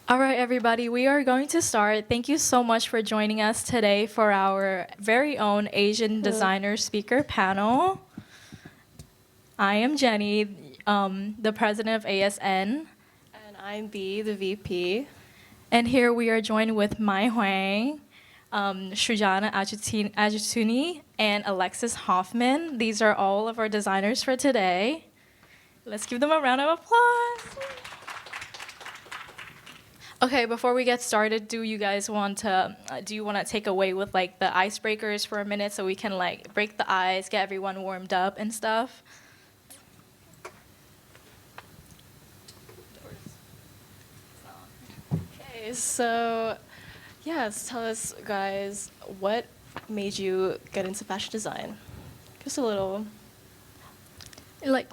All right, everybody, we are going to start. Thank you so much for joining us today for our very own Asian designer speaker panel. I am Jenny, the president of ASN. And I'm B, the VP. And here we are joined with my Hoang, Srujana Achyutuni, and Alexis Hoffman. These are all of our designers for today. Let's give them a round of applause. Okay, before we get started, do you want to take away with like the icebreakers for a minute so we can like break the ice, get everyone warmed up and stuff? Okay, so tell us, guys, what made you get into fashion design? Just a little. Like,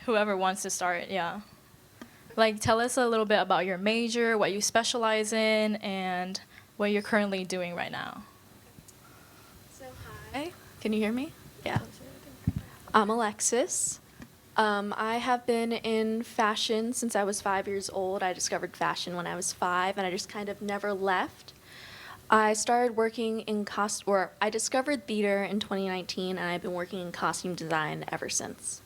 whoever wants to start, yeah. Like, tell us a little bit about your major, what you specialize in, and what you're currently doing right now. So hi, can you hear me? Yeah. I'm Alexis. I have been in fashion since I was 5 years old. I discovered fashion when I was 5, and I just kind of never left. I started working in I discovered theater in 2019, and I've been working in costume design ever since.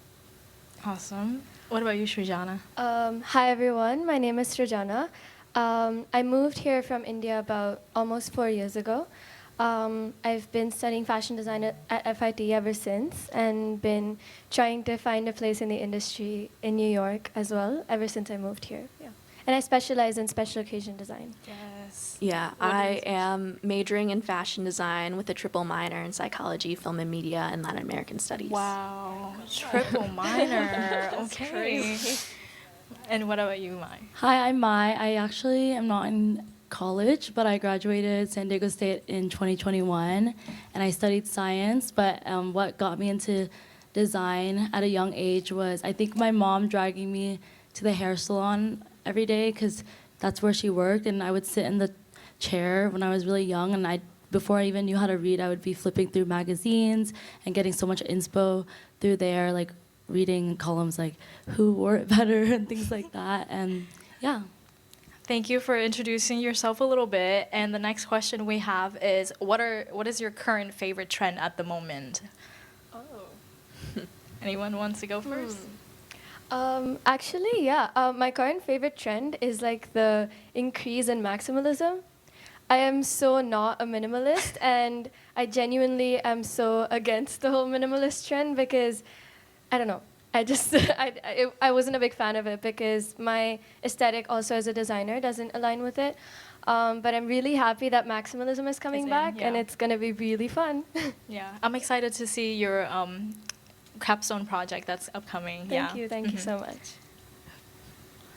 Awesome. What about you, Srujana? Hi everyone, my name is Srujana. I moved here from India about almost 4 years ago. I've been studying fashion design at FIT ever since and been trying to find a place in the industry in New York as well ever since I moved here. Yeah. And I specialize in special occasion design. Yes. Yeah, I am majoring in fashion design with a triple minor in psychology, film and media, and Latin American studies. Wow, triple minor. Okay. Crazy. And what about you, Mai? Hi, I'm Mai. I actually am not in college, but I graduated San Diego State in 2021, and I studied science. But what got me into design at a young age was, I think, my mom dragging me to the hair salon every day because that's where she worked, and I would sit in the chair when I was really young, and before I even knew how to read, I would be flipping through magazines and getting so much inspo through there, like reading columns like who wore it better and things like that. And yeah. Thank you for introducing yourself a little bit. And the next question we have is, what is your current favorite trend at the moment? Oh. Anyone wants to go first? Actually, yeah. My current favorite trend is like the increase in maximalism. I am so not a minimalist, and I genuinely am so against the whole minimalist trend because, I don't know, I wasn't a big fan of it because my aesthetic also as a designer doesn't align with it. But I'm really happy that maximalism is coming back, and it's going to be really fun. Yeah, I'm excited to see your capstone project that's upcoming. Thank you so much.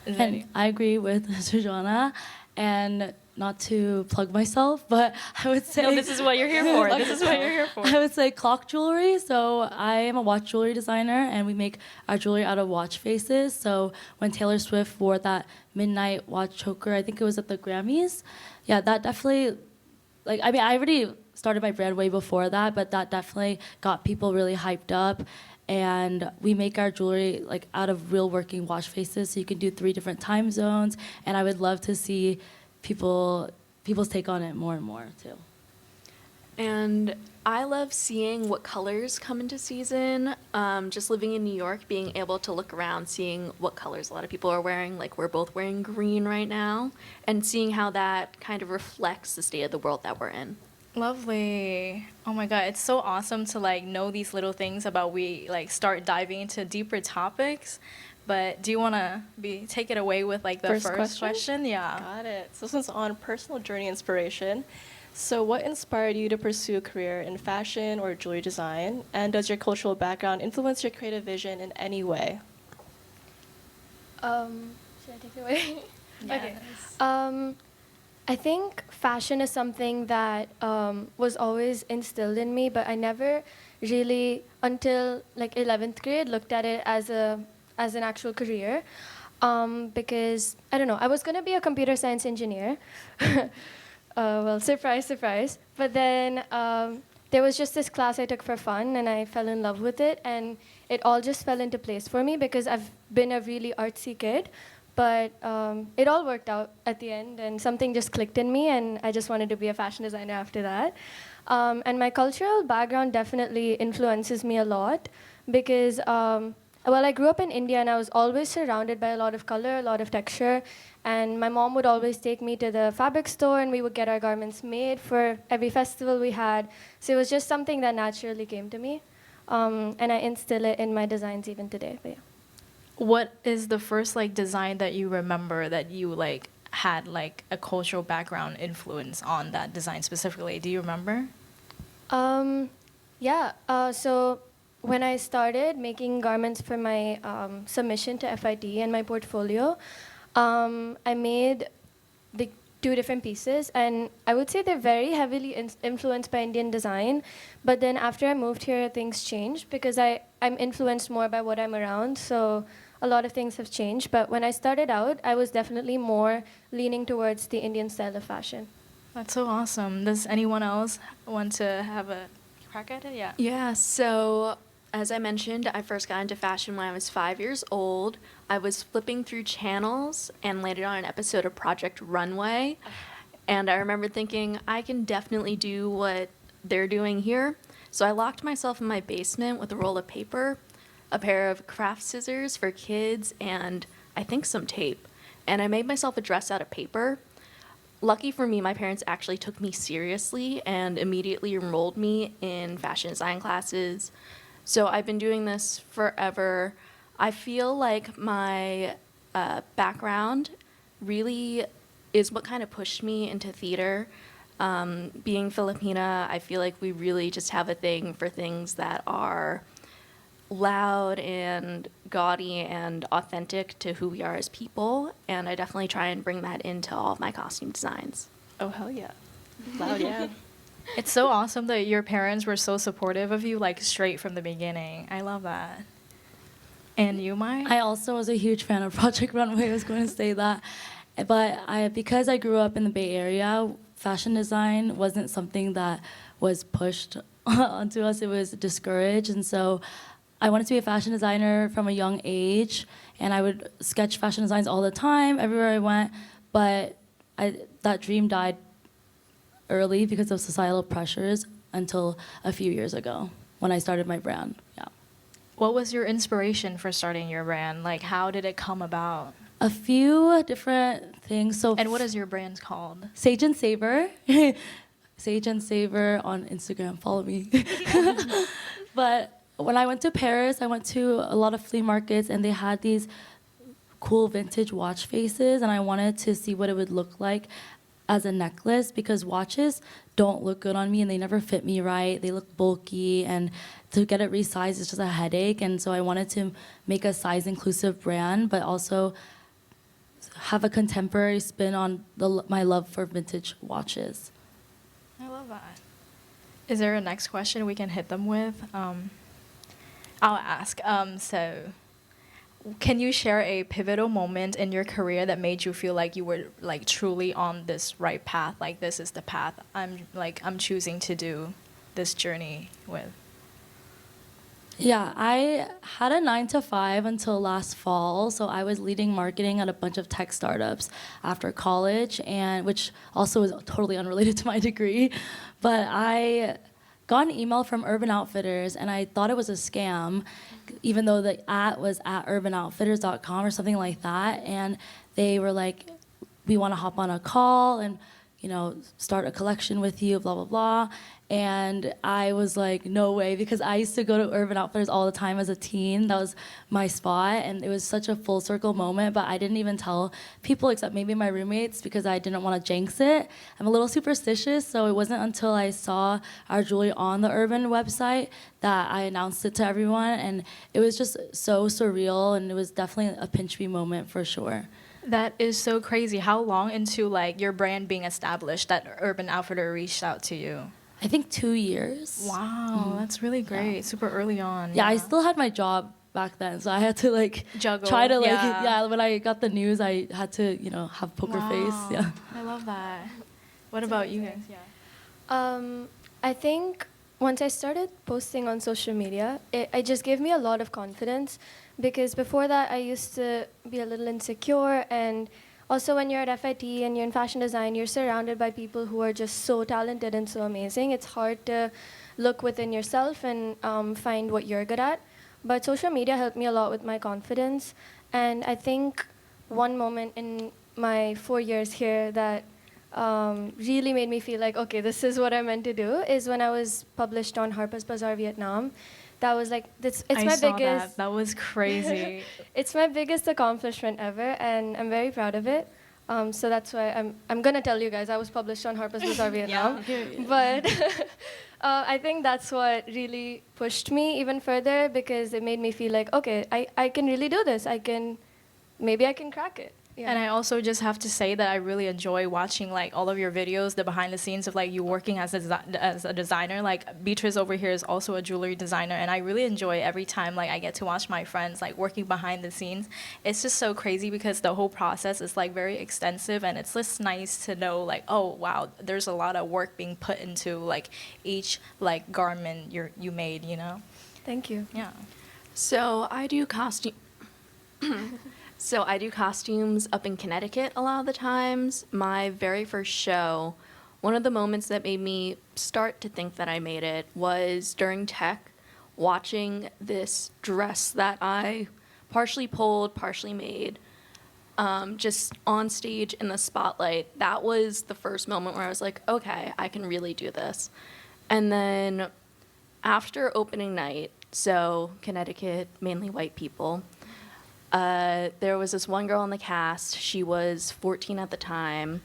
And I agree with Srujana, and not to plug myself, but I would say... No, this is what you're here for. This is what you're here for. I would say clock jewelry. So I am a watch jewelry designer, and we make our jewelry out of watch faces. So when Taylor Swift wore that midnight watch choker, I think it was at the Grammys, yeah, that definitely... I already started my brand way before that, but that definitely got people really hyped up. And we make our jewelry like out of real working watch faces, so you can do 3 different time zones. And I would love to see people's take on it more and more too. And I love seeing what colors come into season. Just living in New York, being able to look around, seeing what colors a lot of people are wearing. Like we're both wearing green right now, and seeing how that kind of reflects the state of the world that we're in. Lovely. Oh my God, it's so awesome to like know these little things about we like start diving into deeper topics. But do you want to take it away with like the first question? Yeah. Got it. So this one's on personal journey inspiration. So what inspired you to pursue a career in fashion or jewelry design? And does your cultural background influence your creative vision in any way? Should I take it away? Yes. Okay. I think fashion is something that was always instilled in me, but I never really, until like 11th grade, looked at it as an actual career, because I don't know. I was gonna be a computer science engineer. Well, surprise, surprise. But then there was just this class I took for fun, and I fell in love with it, and it all just fell into place for me because I've been a really artsy kid. But it all worked out at the end, and something just clicked in me, and I just wanted to be a fashion designer after that. And my cultural background definitely influences me a lot because, well, I grew up in India, and I was always surrounded by a lot of color, a lot of texture. And my mom would always take me to the fabric store, and we would get our garments made for every festival we had. So it was just something that naturally came to me. And I instill it in my designs even today. But yeah. What is the first like design that you remember that you like had like a cultural background influence on that design specifically? Do you remember? Yeah. So when I started making garments for my submission to FIT and my portfolio, I made the 2 different pieces, and I would say they're very heavily influenced by Indian design. But then after I moved here, things changed because I'm influenced more by what I'm around. So a lot of things have changed. But when I started out, I was definitely more leaning towards the Indian style of fashion. That's so awesome. Does anyone else want to have a crack at it? Yeah. Yeah, so as I mentioned, I first got into fashion when I was 5 years old. I was flipping through channels and landed on an episode of Project Runway. And I remember thinking, I can definitely do what they're doing here. So I locked myself in my basement with a roll of paper, a pair of craft scissors for kids, and I think some tape. And I made myself a dress out of paper. Lucky for me, my parents actually took me seriously and immediately enrolled me in fashion design classes. So I've been doing this forever. I feel like my background really is what kind of pushed me into theater. Being Filipina, I feel like we really just have a thing for things that are loud and gaudy and authentic to who we are as people. And I definitely try and bring that into all of my costume designs. Oh, hell yeah. Loud, yeah. It's so awesome that your parents were so supportive of you, like straight from the beginning. I love that. And you, Mai? I also was a huge fan of Project Runway. I was going to say that. But because I grew up in the Bay Area, fashion design wasn't something that was pushed onto us. It was discouraged. And so I wanted to be a fashion designer from a young age. And I would sketch fashion designs all the time, everywhere I went. But that dream died early because of societal pressures until a few years ago when I started my brand. Yeah. What was your inspiration for starting your brand? Like, how did it come about? A few different things. So And what is your brand called? Sage and Savor. Sage and Savor on Instagram. Follow me. But when I went to Paris, I went to a lot of flea markets, and they had these cool vintage watch faces, and I wanted to see what it would look like as a necklace, because watches don't look good on me and they never fit me right. They look bulky, and to get it resized is just a headache. And so I wanted to make a size inclusive brand, but also have a contemporary spin on my love for vintage watches. I love that. Is there a next question we can hit them with? I'll ask. So, can you share a pivotal moment in your career that made you feel like you were like truly on this right path? Like, this is the path I'm choosing to do this journey with. Yeah, I had a 9 to 5 until last fall. So I was leading marketing at a bunch of tech startups after college, and which also is totally unrelated to my degree. But I got an email from Urban Outfitters, and I thought it was a scam, even though the @ was at urbanoutfitters.com or something like that. And they were like, we want to hop on a call and, start a collection with you, blah, blah, blah. And I was like, no way, because I used to go to Urban Outfitters all the time as a teen. That was my spot, and it was such a full circle moment, but I didn't even tell people except maybe my roommates because I didn't want to jinx it. I'm a little superstitious, so it wasn't until I saw our jewelry on the Urban website that I announced it to everyone, and it was just so surreal, and it was definitely a pinch me moment for sure. That is so crazy. How long into like your brand being established that Urban Outfitter reached out to you? I think 2 years. Wow, that's really great. Yeah. Super early on. Yeah, I still had my job back then, so I had to like juggle. try to Yeah. when I got the news, I had to have poker face. Yeah. I love that. What about you guys? Yeah. I think once I started posting on social media, it just gave me a lot of confidence, because before that I used to be a little insecure. And also when you're at FIT and you're in fashion design, you're surrounded by people who are just so talented and so amazing. It's hard to look within yourself and find what you're good at. But social media helped me a lot with my confidence. And I think one moment in my 4 years here that really made me feel like, okay, this is what I meant to do, is when I was published on Harper's Bazaar Vietnam. That was like, it's I my saw biggest. that was crazy. It's my biggest accomplishment ever, and I'm very proud of it. So that's why I'm gonna tell you guys I was published on Harper's Bazaar Vietnam. But I think that's what really pushed me even further, because it made me feel like, okay, I can really do this. Maybe I can crack it. Yeah. And I also just have to say that I really enjoy watching like all of your videos, the behind the scenes of like you working as a designer. Like Beatrice over here is also a jewelry designer, and I really enjoy every time like I get to watch my friends like working behind the scenes. It's just so crazy because the whole process is like very extensive, and it's just nice to know like, oh wow, there's a lot of work being put into like each like garment you made, you know. Thank you. Yeah. So I do costume. So I do costumes up in Connecticut a lot of the times. My very first show, one of the moments that made me start to think that I made it was during tech, watching this dress that I partially pulled, partially made, just on stage in the spotlight. That was the first moment where I was like, okay, I can really do this. And then after opening night, so Connecticut, mainly white people, there was this one girl in the cast. She was 14 at the time,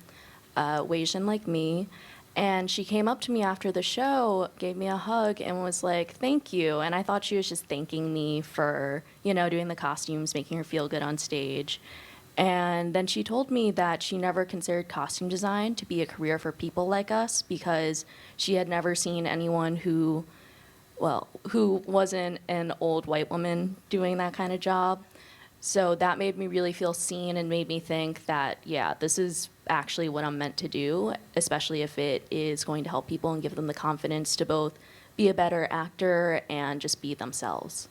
Asian like me, and she came up to me after the show, gave me a hug, and was like, "Thank you." And I thought she was just thanking me for, doing the costumes, making her feel good on stage. And then she told me that she never considered costume design to be a career for people like us, because she had never seen anyone who wasn't an old white woman doing that kind of job. So that made me really feel seen and made me think that, yeah, this is actually what I'm meant to do, especially if it is going to help people and give them the confidence to both be a better actor and just be themselves.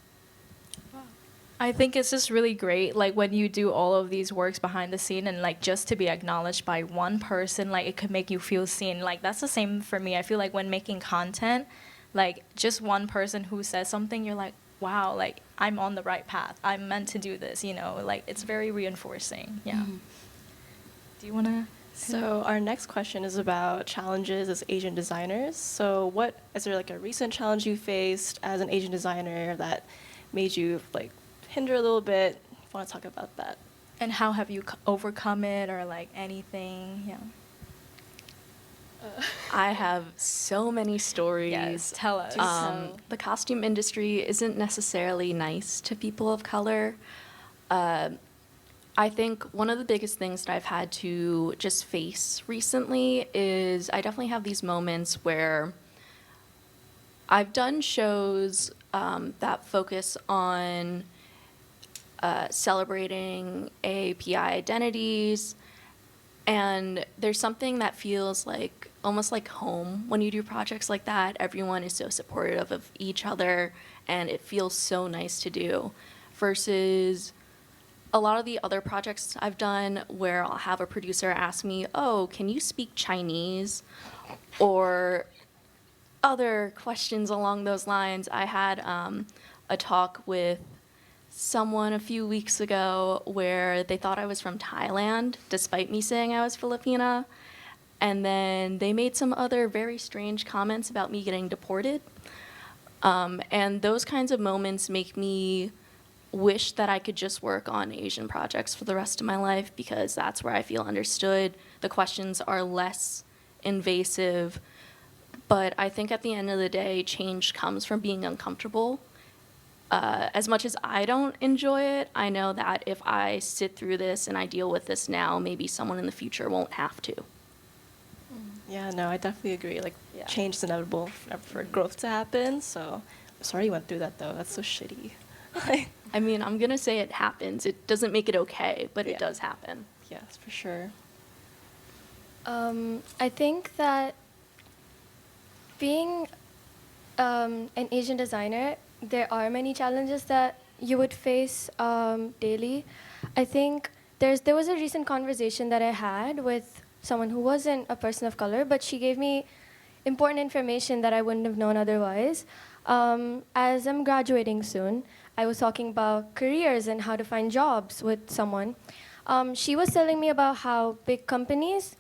I think it's just really great, like when you do all of these works behind the scene and like just to be acknowledged by one person, like it could make you feel seen. Like that's the same for me. I feel like when making content, like just one person who says something, you're like, wow, like I'm on the right path. I'm meant to do this, like it's very reinforcing. Yeah. Mm-hmm. Do you want to? So our next question is about challenges as Asian designers. So is there like a recent challenge you faced as an Asian designer that made you like hinder a little bit? If you want to talk about that. And how have you overcome it, or like anything? Yeah. I have so many stories. Yes, tell us. The costume industry isn't necessarily nice to people of color. I think one of the biggest things that I've had to just face recently is I definitely have these moments where I've done shows that focus on celebrating AAPI identities, and there's something that feels like almost like home when you do projects like that. Everyone is so supportive of each other, and it feels so nice to do, versus a lot of the other projects I've done where I'll have a producer ask me, oh, can you speak Chinese? Or other questions along those lines. I had a talk with someone a few weeks ago where they thought I was from Thailand, despite me saying I was Filipina. And then they made some other very strange comments about me getting deported. And those kinds of moments make me wish that I could just work on Asian projects for the rest of my life, because that's where I feel understood. The questions are less invasive. But I think at the end of the day, change comes from being uncomfortable. As much as I don't enjoy it, I know that if I sit through this and I deal with this now, maybe someone in the future won't have to. Yeah, no, I definitely agree. Like, Yeah. change is inevitable for growth to happen. So, I'm sorry you went through that, though. That's so shitty. I mean, I'm going to say it happens. It doesn't make it okay, but Yeah. it does happen. Yes, for sure. I think that being an Asian designer, there are many challenges that you would face daily. I think there was a recent conversation that I had with someone who wasn't a person of color, but she gave me important information that I wouldn't have known otherwise. As I'm graduating soon, I was talking about careers and how to find jobs with someone. She was telling me about how big companies,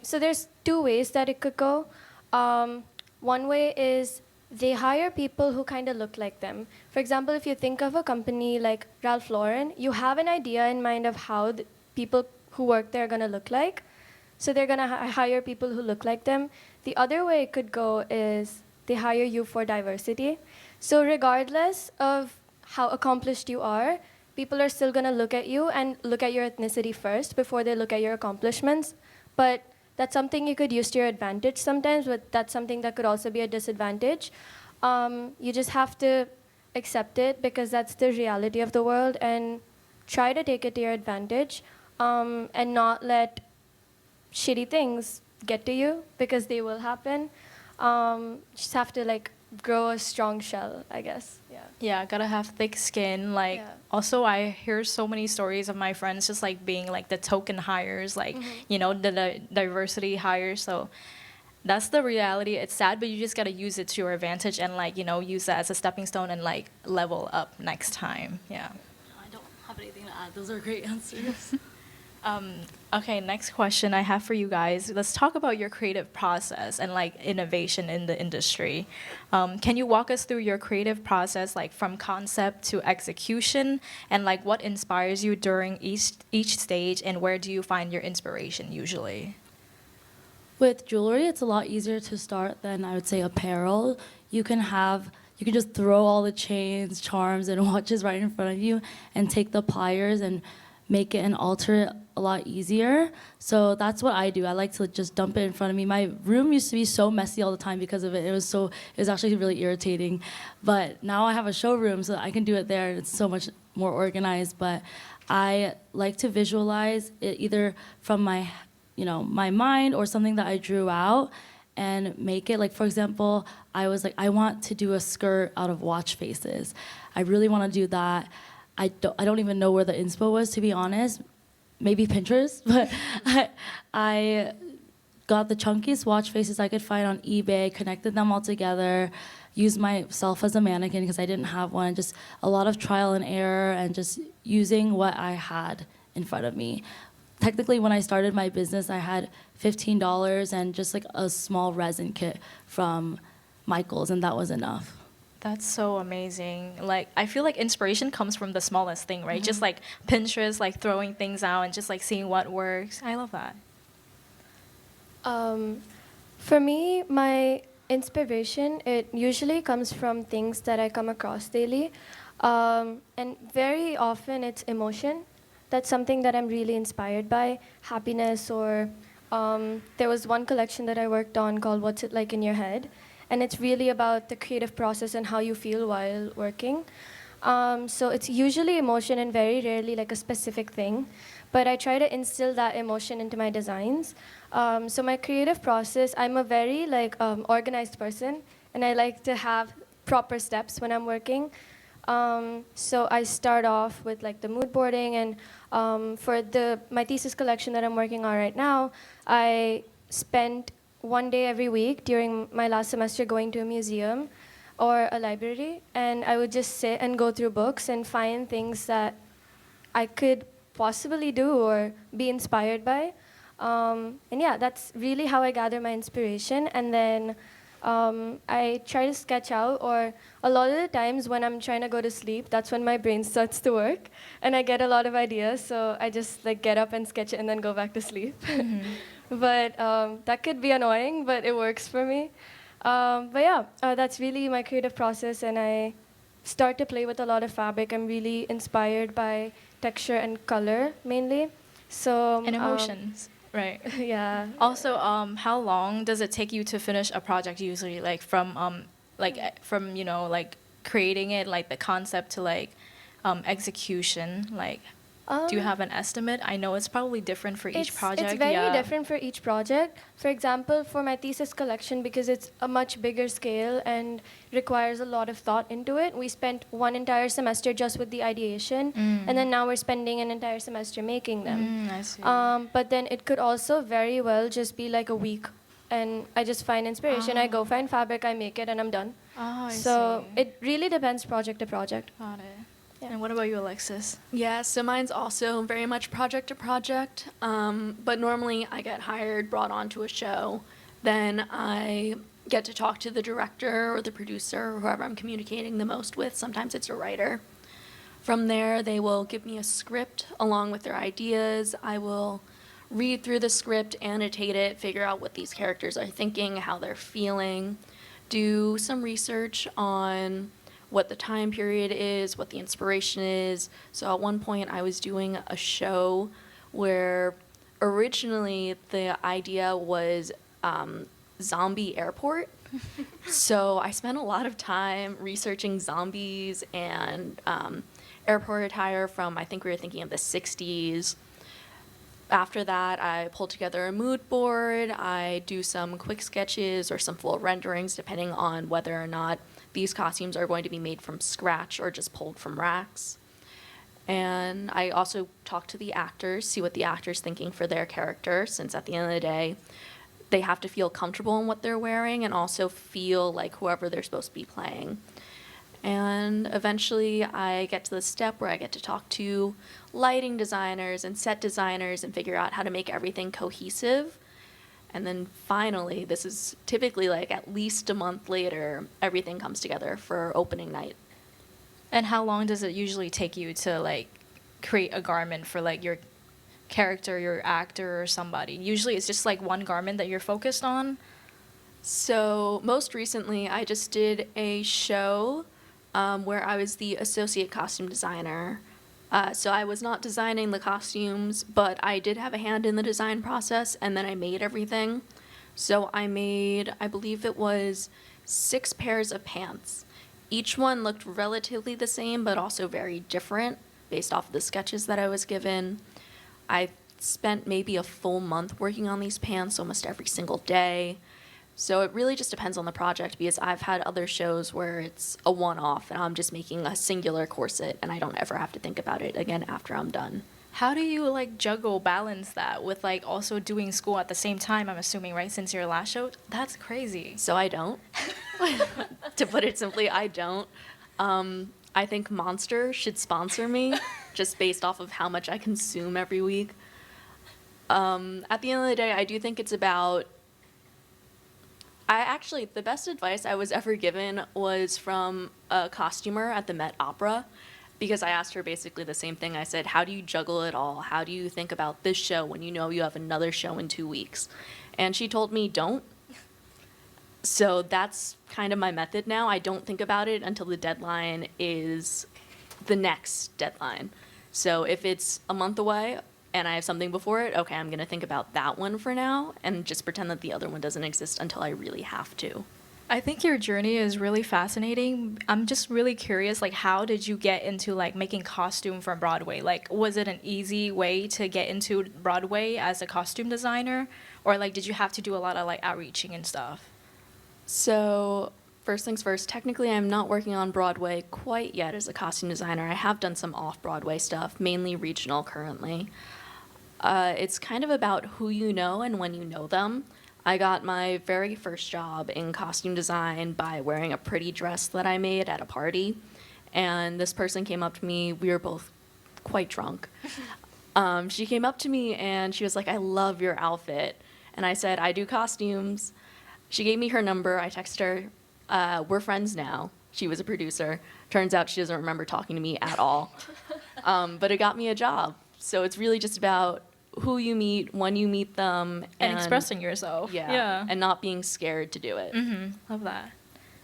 so there's two ways that it could go. One way is they hire people who kind of look like them. For example, if you think of a company like Ralph Lauren, you have an idea in mind of how the people who work there are going to look like. So they're going to hire people who look like them. The other way it could go is they hire you for diversity. So regardless of how accomplished you are, people are still going to look at you and look at your ethnicity first before they look at your accomplishments. But that's something you could use to your advantage sometimes, but that's something that could also be a disadvantage. You just have to accept it because that's the reality of the world and try to take it to your advantage and not let shitty things get to you because they will happen. Just have to like grow a strong shell, I guess. Yeah, gotta have thick skin. Like, Yeah. also I hear so many stories of my friends just like being like the token hires, like, you know, the diversity hires. So that's the reality. It's sad, but you just gotta use it to your advantage and like, you know, use that as a stepping stone and like level up next time. Yeah. I don't have anything to add. Those are great answers. Okay, next question I have for you guys. Let's talk about your creative process and like innovation in the industry. Can you walk us through your creative process, like from concept to execution, and like what inspires you during each stage, and where do you find your inspiration usually? With jewelry, it's a lot easier to start than I would say apparel. You can just throw all the chains, charms, and watches right in front of you and take the pliers and make it and alter it a lot easier. So that's what I do. I like to just dump it in front of me. My room used to be so messy all the time because of it. It was actually really irritating. But now I have a showroom, so I can do it there. It's so much more organized. But I like to visualize it either from my mind or something that I drew out and make it. Like, for example, I was like, I want to do a skirt out of watch faces. I really want to do that. I don't even know where the inspo was, to be honest. Maybe Pinterest, but I got the chunkiest watch faces I could find on eBay, connected them all together, used myself as a mannequin because I didn't have one. Just a lot of trial and error and just using what I had in front of me. Technically, when I started my business, I had $15 and just like a small resin kit from Michael's, and that was enough. That's so amazing. Like, I feel like inspiration comes from the smallest thing, right? Just like Pinterest, like throwing things out and just like seeing what works. I love that. For me, my inspiration, it usually comes from things that I come across daily. And very often it's emotion. That's something that I'm really inspired by, happiness, or there was one collection that I worked on called What's It Like in Your Head? And it's really about the creative process and how you feel while working. So it's usually emotion and very rarely like a specific thing. But I try to instill that emotion into my designs. So my creative process, I'm a very organized person, and I like to have proper steps when I'm working. So I start off with like the mood boarding, and for my thesis collection that I'm working on right now, I spent one day every week during my last semester going to a museum or a library, and I would just sit and go through books and find things that I could possibly do or be inspired by. And yeah, that's really how I gather my inspiration. And then I try to sketch out, or a lot of the times when I'm trying to go to sleep, that's when my brain starts to work and I get a lot of ideas. So I just like get up and sketch it and then go back to sleep. But that could be annoying, but it works for me. But yeah, that's really my creative process, and I start to play with a lot of fabric. I'm really inspired by texture and color mainly. So And emotions, right? Yeah. Also, how long does it take you to finish a project usually? Like from you know, like creating it, like the concept to like execution. Like Do you have an estimate? I know it's probably different for each project. It's very different for each project. For example, for my thesis collection, because it's a much bigger scale and requires a lot of thought into it, we spent one entire semester just with the ideation, and then now we're spending an entire semester making them. I see. But then it could also very well just be like a week, and I just find inspiration. I go find fabric, I make it, and I'm done. Oh, I So see. it really depends project to project. Got it. Yeah. And what about you, Alexis? Yeah, so mine's also very much project to project. But normally I get hired, brought onto a show. Then I get to talk to the director or the producer or whoever I'm communicating the most with. Sometimes it's a writer. From there, they will give me a script along with their ideas. I will read through the script, annotate it, figure out what these characters are thinking, how they're feeling, do some research on what the time period is, what the inspiration is. So at one point I was doing a show where originally the idea was zombie airport. So I spent a lot of time researching zombies and airport attire from, I think we were thinking of the 60s. After that, I pull together a mood board. I do some quick sketches or some full renderings, depending on whether or not these costumes are going to be made from scratch or just pulled from racks. And I also talk to the actors, see what the actor's thinking for their character, since at the end of the day, they have to feel comfortable in what they're wearing and also feel like whoever they're supposed to be playing. And eventually I get to the step where I get to talk to lighting designers and set designers and figure out how to make everything cohesive. And then finally, this is typically like at least a month later, everything comes together for opening night. And how long does it usually take you to like create a garment for like your character, your actor, or somebody? Usually it's just like one garment that you're focused on. So most recently, I just did a show where I was the associate costume designer. So I was not designing the costumes, but I did have a hand in the design process, and then I made everything. So I made, I believe it was 6 pairs of pants. Each one looked relatively the same, but also very different based off of the sketches that I was given. I spent maybe a full month working on these pants almost every single day. So it really just depends on the project, because I've had other shows where it's a one-off and I'm just making a singular corset and I don't ever have to think about it again after I'm done. How do you like balance that with like also doing school at the same time, I'm assuming, right? Since your last show? That's crazy. So I don't. To put it simply, I don't. I think Monster should sponsor me just based off of how much I consume every week. At the end of the day, I do think it's about... the best advice I was ever given was from a costumer at the Met Opera, because I asked her basically the same thing. I said, how do you juggle it all? How do you think about this show when you know you have another show in 2 weeks? And she told me, don't. So that's kind of my method now. I don't think about it until the deadline is the next deadline. So if it's a month away and I have something before it, okay, I'm going to think about that one for now and just pretend that the other one doesn't exist until I really have to. I think your journey is really fascinating. I'm just really curious, like, how did you get into like making costume for Broadway? Like, was it an easy way to get into Broadway as a costume designer, or like did you have to do a lot of like outreaching and stuff? So first things first, technically I'm not working on Broadway quite yet as a costume designer. I have done some off-Broadway stuff, mainly regional currently. It's kind of about who you know and when you know them. I got my very first job in costume design by wearing a pretty dress that I made at a party. And this person came up to me. We were both quite drunk. She came up to me and she was like, I love your outfit. And I said, I do costumes. She gave me her number. I texted her. We're friends now. She was a producer. Turns out she doesn't remember talking to me at all. But it got me a job. So it's really just about who you meet, when you meet them. And expressing yourself. Yeah. And not being scared to do it. Mm-hmm. Love that.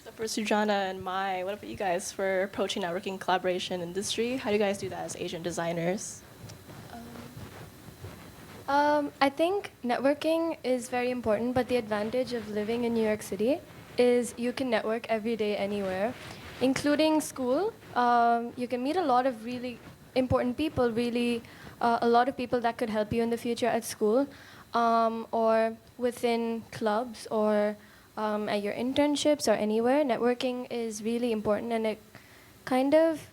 So for Srujana and Mai, what about you guys for approaching networking, collaboration, industry? How do you guys do that as Asian designers? I think networking is very important, but the advantage of living in New York City is you can network every day anywhere, including school. You can meet a lot of really important people, really a lot of people that could help you in the future at school, or within clubs, or at your internships or anywhere. Networking is really important, and it kind of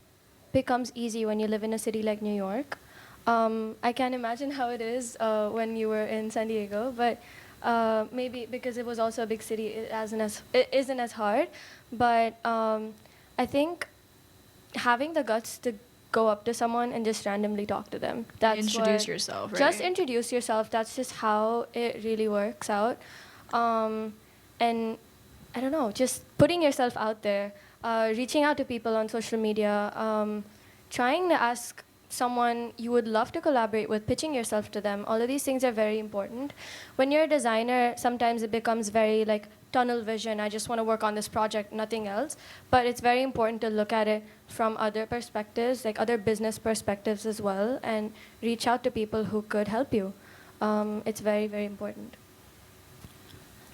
becomes easy when you live in a city like New York. I can't imagine how it is when you were in San Diego, but maybe because it was also a big city, it isn't as hard. But I think having the guts to go up to someone and just randomly talk to them. Introduce yourself, right? Just introduce yourself. That's just how it really works out. And I don't know, just putting yourself out there, reaching out to people on social media, trying to ask someone you would love to collaborate with, pitching yourself to them. All of these things are very important. When you're a designer, sometimes it becomes very like tunnel vision. I just want to work on this project, nothing else. But it's very important to look at it from other perspectives, like other business perspectives as well, and reach out to people who could help you. It's very, very important.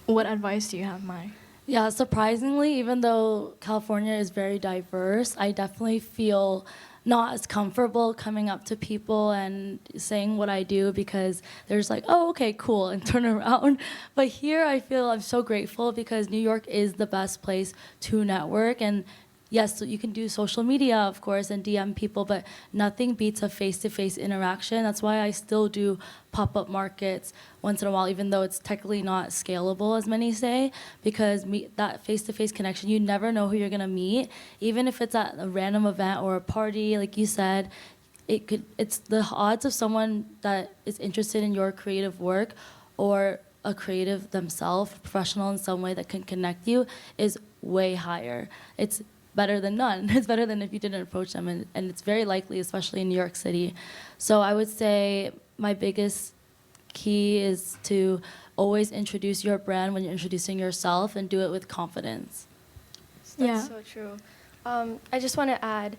What advice do you have, Mai? Yeah, surprisingly, even though California is very diverse, I definitely feel not as comfortable coming up to people and saying what I do because there's like, oh, okay, cool, and turn around. But here I feel I'm so grateful because New York is the best place to network. And yes, so you can do social media, of course, and DM people, but nothing beats a face-to-face interaction. That's why I still do pop-up markets once in a while, even though it's technically not scalable, as many say, because that face-to-face connection, you never know who you're gonna meet. Even if it's at a random event or a party, like you said, it's the odds of someone that is interested in your creative work or a creative themselves, professional in some way that can connect you, is way higher. It's better than none. It's better than if you didn't approach them, and it's very likely, especially in New York City. So I would say my biggest key is to always introduce your brand when you're introducing yourself and do it with confidence. That's so true. I just want to add,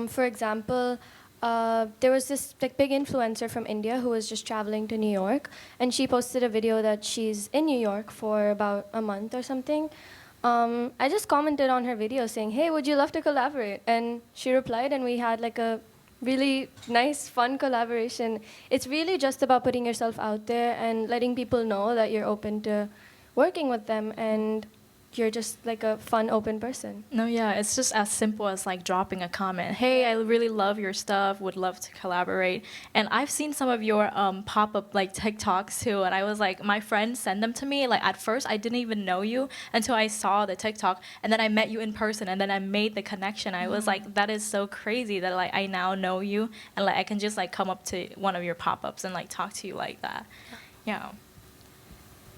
for example, there was this like big influencer from India who was just traveling to New York, and she posted a video that she's in New York for about a month or something. I just commented on her video saying, hey, would you love to collaborate? And she replied, and we had like a really nice, fun collaboration. It's really just about putting yourself out there and letting people know that you're open to working with them and you're just like a fun, open person. No, yeah, it's just as simple as like dropping a comment. Hey, I really love your stuff, would love to collaborate. And I've seen some of your pop-up like TikToks too, and I was like, my friends send them to me. Like at first I didn't even know you until I saw the TikTok, and then I met you in person, and then I made the connection. I was like, that is so crazy that like I now know you, and like I can just like come up to one of your pop-ups and like talk to you like that. Yeah.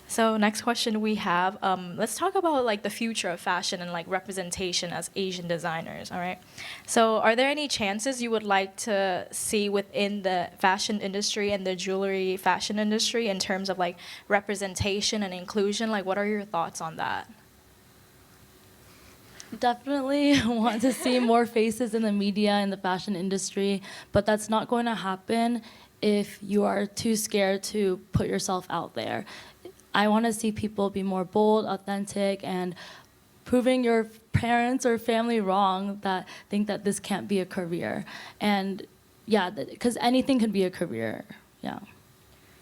So next question we have, let's talk about like the future of fashion and like representation as Asian designers, all right? So are there any chances you would like to see within the fashion industry and the jewelry fashion industry in terms of like representation and inclusion? Like what are your thoughts on that? Definitely want to see more faces in the media and the fashion industry, but that's not going to happen if you are too scared to put yourself out there. I want to see people be more bold, authentic, and proving your parents or family wrong that think that this can't be a career. And yeah, because anything can be a career, yeah,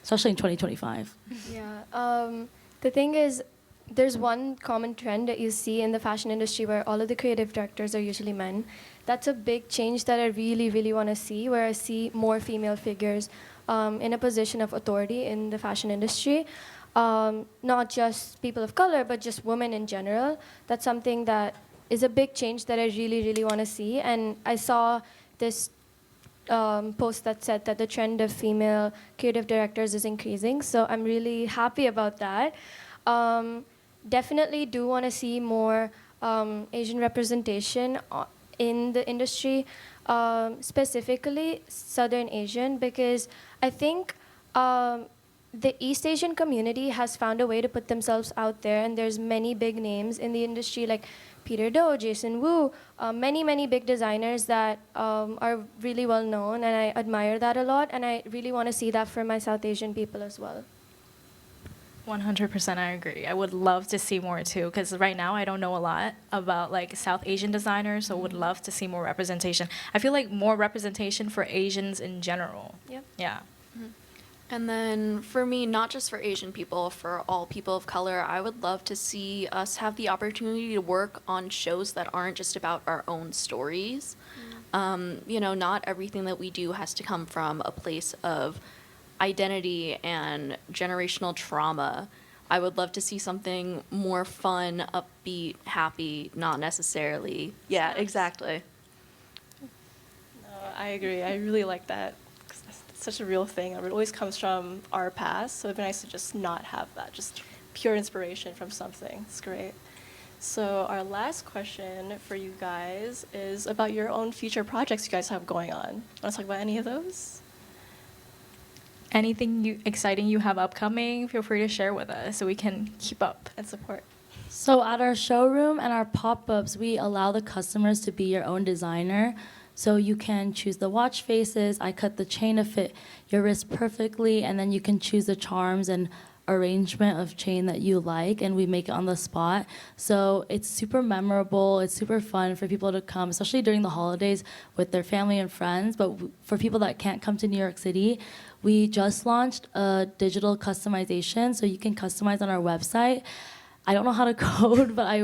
especially in 2025. Yeah, the thing is, there's one common trend that you see in the fashion industry where all of the creative directors are usually men. That's a big change that I really, really want to see, where I see more female figures in a position of authority in the fashion industry. Not just people of color, but just women in general. That's something that is a big change that I really, really want to see. And I saw this post that said that the trend of female creative directors is increasing. So I'm really happy about that. Definitely do want to see more Asian representation in the industry, specifically Southern Asian, because I think the East Asian community has found a way to put themselves out there, and there's many big names in the industry like Peter Do, Jason Wu, many, many big designers that are really well known, and I admire that a lot, and I really want to see that for my South Asian people as well. 100% I agree. I would love to see more too, because right now I don't know a lot about like South Asian designers, so would love to see more representation. I feel like more representation for Asians in general. Yep. Yeah. And then for me, not just for Asian people, for all people of color, I would love to see us have the opportunity to work on shows that aren't just about our own stories. You know, not everything that we do has to come from a place of identity and generational trauma. I would love to see something more fun, upbeat, happy, not necessarily. Yeah, exactly. No, I agree. I really like that. 'Cause that's such a real thing. It always comes from our past, so it'd be nice to just not have that, just pure inspiration from something. It's great. So our last question for you guys is about your own future projects you guys have going on. Want to talk about any of those? Anything exciting you have upcoming, feel free to share with us so we can keep up. And support. So at our showroom and our pop-ups, we allow the customers to be your own designer. So you can choose the watch faces. I cut the chain to fit your wrist perfectly, and then you can choose the charms and arrangement of chain that you like, and we make it on the spot. So it's super memorable. It's super fun for people to come, especially during the holidays with their family and friends. But for people that can't come to New York City, we just launched a digital customization, so you can customize on our website. I don't know how to code, but I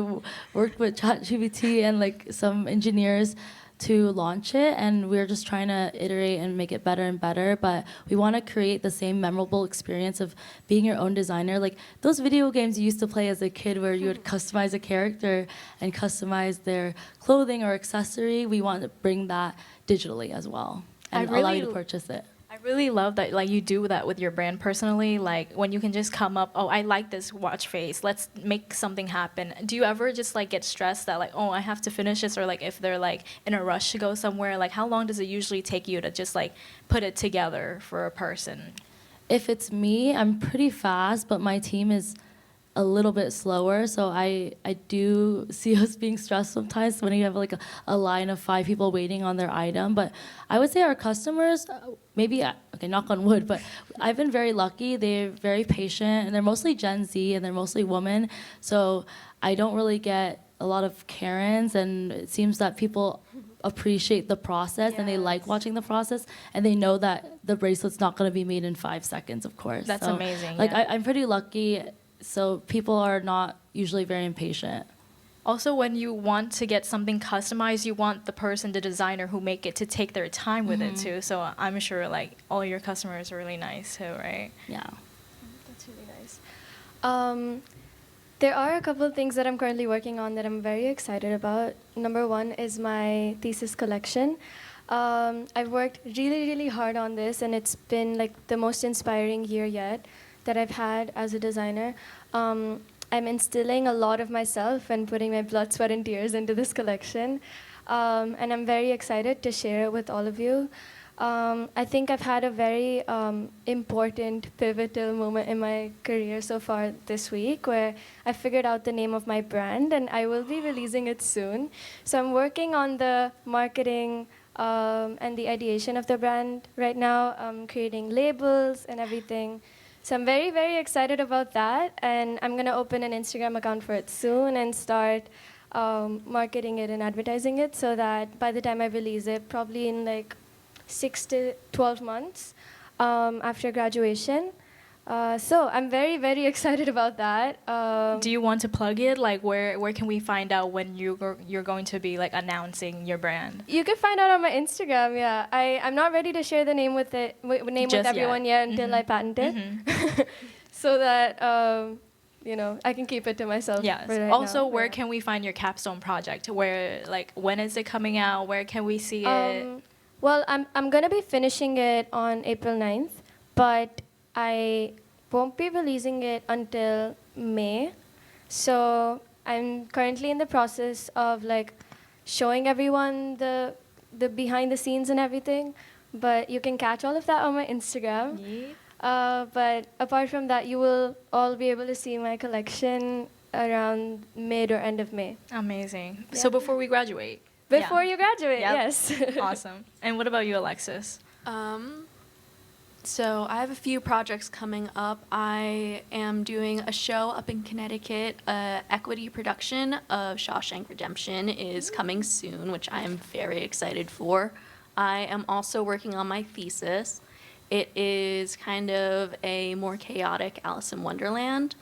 worked with ChatGPT and like some engineers to launch it, and we're just trying to iterate and make it better and better. But we want to create the same memorable experience of being your own designer, like those video games you used to play as a kid where you would customize a character and customize their clothing or accessory. We want to bring that digitally as well and allow you to purchase it. I really love that like you do that with your brand personally, like when you can just come up, oh, I like this watch face, let's make something happen. Do you ever just like get stressed that like, oh, I have to finish this, or like if they're like in a rush to go somewhere, like how long does it usually take you to just like put it together for a person? If it's me, I'm pretty fast, but my team is a little bit slower, so I do see us being stressed sometimes when you have like a line of 5 people waiting on their item. But I would say our customers, maybe, okay, knock on wood, but I've been very lucky. They're very patient, and they're mostly Gen Z, and they're mostly women, so I don't really get a lot of Karens, and it seems that people appreciate the process and they like watching the process, and they know that the bracelet's not going to be made in 5 seconds, of course. That's so, amazing. Like yeah. I'm pretty lucky. So people are not usually very impatient. Also, when you want to get something customized, you want the person, the designer who make it, to take their time with it too. So I'm sure like all your customers are really nice too, right? Yeah. That's really nice. There are a couple of things that I'm currently working on that I'm very excited about. Number one is my thesis collection. I've worked really, really hard on this, and it's been like the most inspiring year yet that I've had as a designer. I'm instilling a lot of myself and putting my blood, sweat, and tears into this collection. And I'm very excited to share it with all of you. I think I've had a very important, pivotal moment in my career so far this week, where I figured out the name of my brand, and I will be releasing it soon. So I'm working on the marketing and the ideation of the brand right now, creating labels and everything. So I'm very, very excited about that, and I'm going to open an Instagram account for it soon and start marketing it and advertising it, so that by the time I release it, probably in like 6 to 12 months after graduation. So I'm very, very excited about that. Do you want to plug it? Like where can we find out when you're going to be like announcing your brand? You can find out on my Instagram. Yeah, I'm not ready to share the name with everyone yet until I patent it, so that I can keep it to myself. Yes. Right Also, now. where can we find your capstone project? Where like when is it coming out? Where can we see it? Well, I'm gonna be finishing it on April 9th, but I won't be releasing it until May. So I'm currently in the process of like showing everyone the behind the scenes and everything. But you can catch all of that on my Instagram. But apart from that, you will all be able to see my collection around mid or end of May. Amazing. Yeah. So before we graduate. Before you graduate, Yep. yes. Awesome. And what about you, Alexis? So I have a few projects coming up. I am doing a show up in Connecticut. Equity production of Shawshank Redemption is coming soon, which I am very excited for. I am also working on my thesis. It is kind of a more chaotic Alice in Wonderland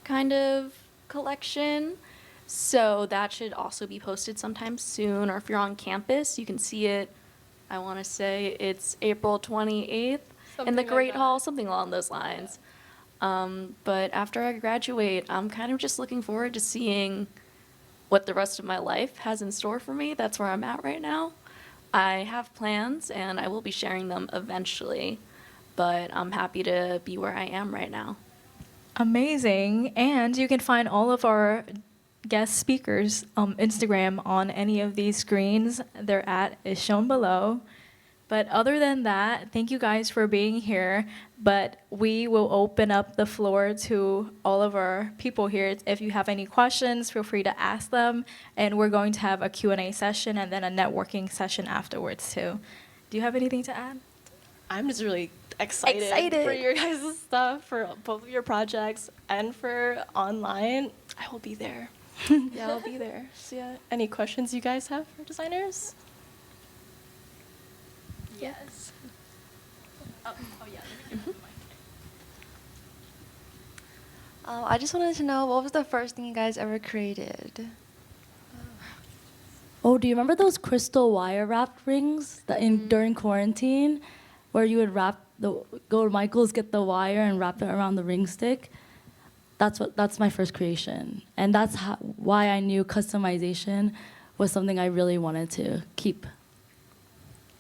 kind of collection. So that should also be posted sometime soon, or if you're on campus, you can see it. I want to say it's April 28th. In the Something like Great that. Hall, something along those lines. But after I graduate, I'm kind of just looking forward to seeing what the rest of my life has in store for me. That's where I'm at right now. I have plans, and I will be sharing them eventually, but I'm happy to be where I am right now. Amazing. And you can find all of our guest speakers' Instagram on any of these screens. Their @ is shown below. But other than that, thank you guys for being here. But we will open up the floor to all of our people here. If you have any questions, feel free to ask them. And we're going to have a Q&A session and then a networking session afterwards too. Do you have anything to add? I'm just really excited for your guys' stuff, for both of your projects, and for online. I will be there. Yeah, I'll be there. So yeah, any questions you guys have for designers? Yes. Oh yeah. I just wanted to know, what was the first thing you guys ever created? Oh, do you remember those crystal wire wrapped rings that during quarantine, where you would go to Michael's, get the wire and wrap it around the ring stick? That's my first creation, and that's why I knew customization was something I really wanted to keep.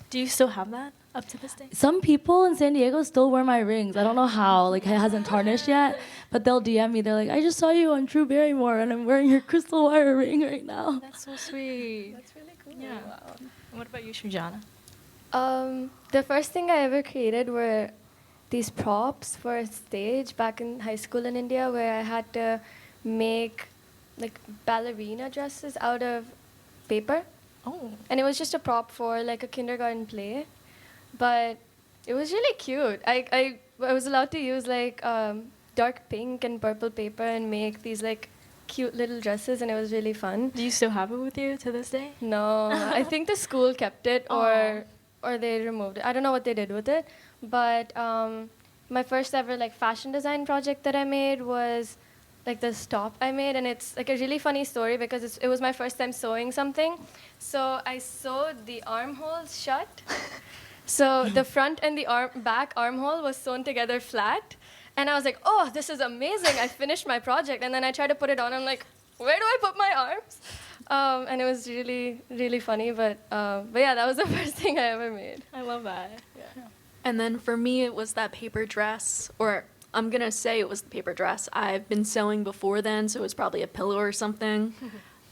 Do you still have that up to this day? Some people in San Diego still wear my rings. I don't know how, like it hasn't tarnished yet, but they'll DM me. They're like, I just saw you on Drew Barrymore, and I'm wearing your crystal wire ring right now. That's so sweet. That's really cool. Yeah. Wow. What about you, Srujana? The first thing I ever created were these props for a stage back in high school in India, where I had to make like ballerina dresses out of paper. Oh. And it was just a prop for like a kindergarten play, but it was really cute. I was allowed to use like dark pink and purple paper and make these like cute little dresses, and it was really fun. Do you still have it with you to this day? No, I think the school kept it, or they removed it. I don't know what they did with it, but my first ever like fashion design project that I made was like this top I made, and it's like a really funny story because it was my first time sewing something. So I sewed the armholes shut. So the front and the back armhole was sewn together flat. And I was like, oh, this is amazing. I finished my project. And then I tried to put it on. I'm like, where do I put my arms? And it was really, really funny. But yeah, that was the first thing I ever made. I love that. Yeah. And then for me, it was that paper dress, or I'm going to say it was the paper dress. I've been sewing before then, so it was probably a pillow or something.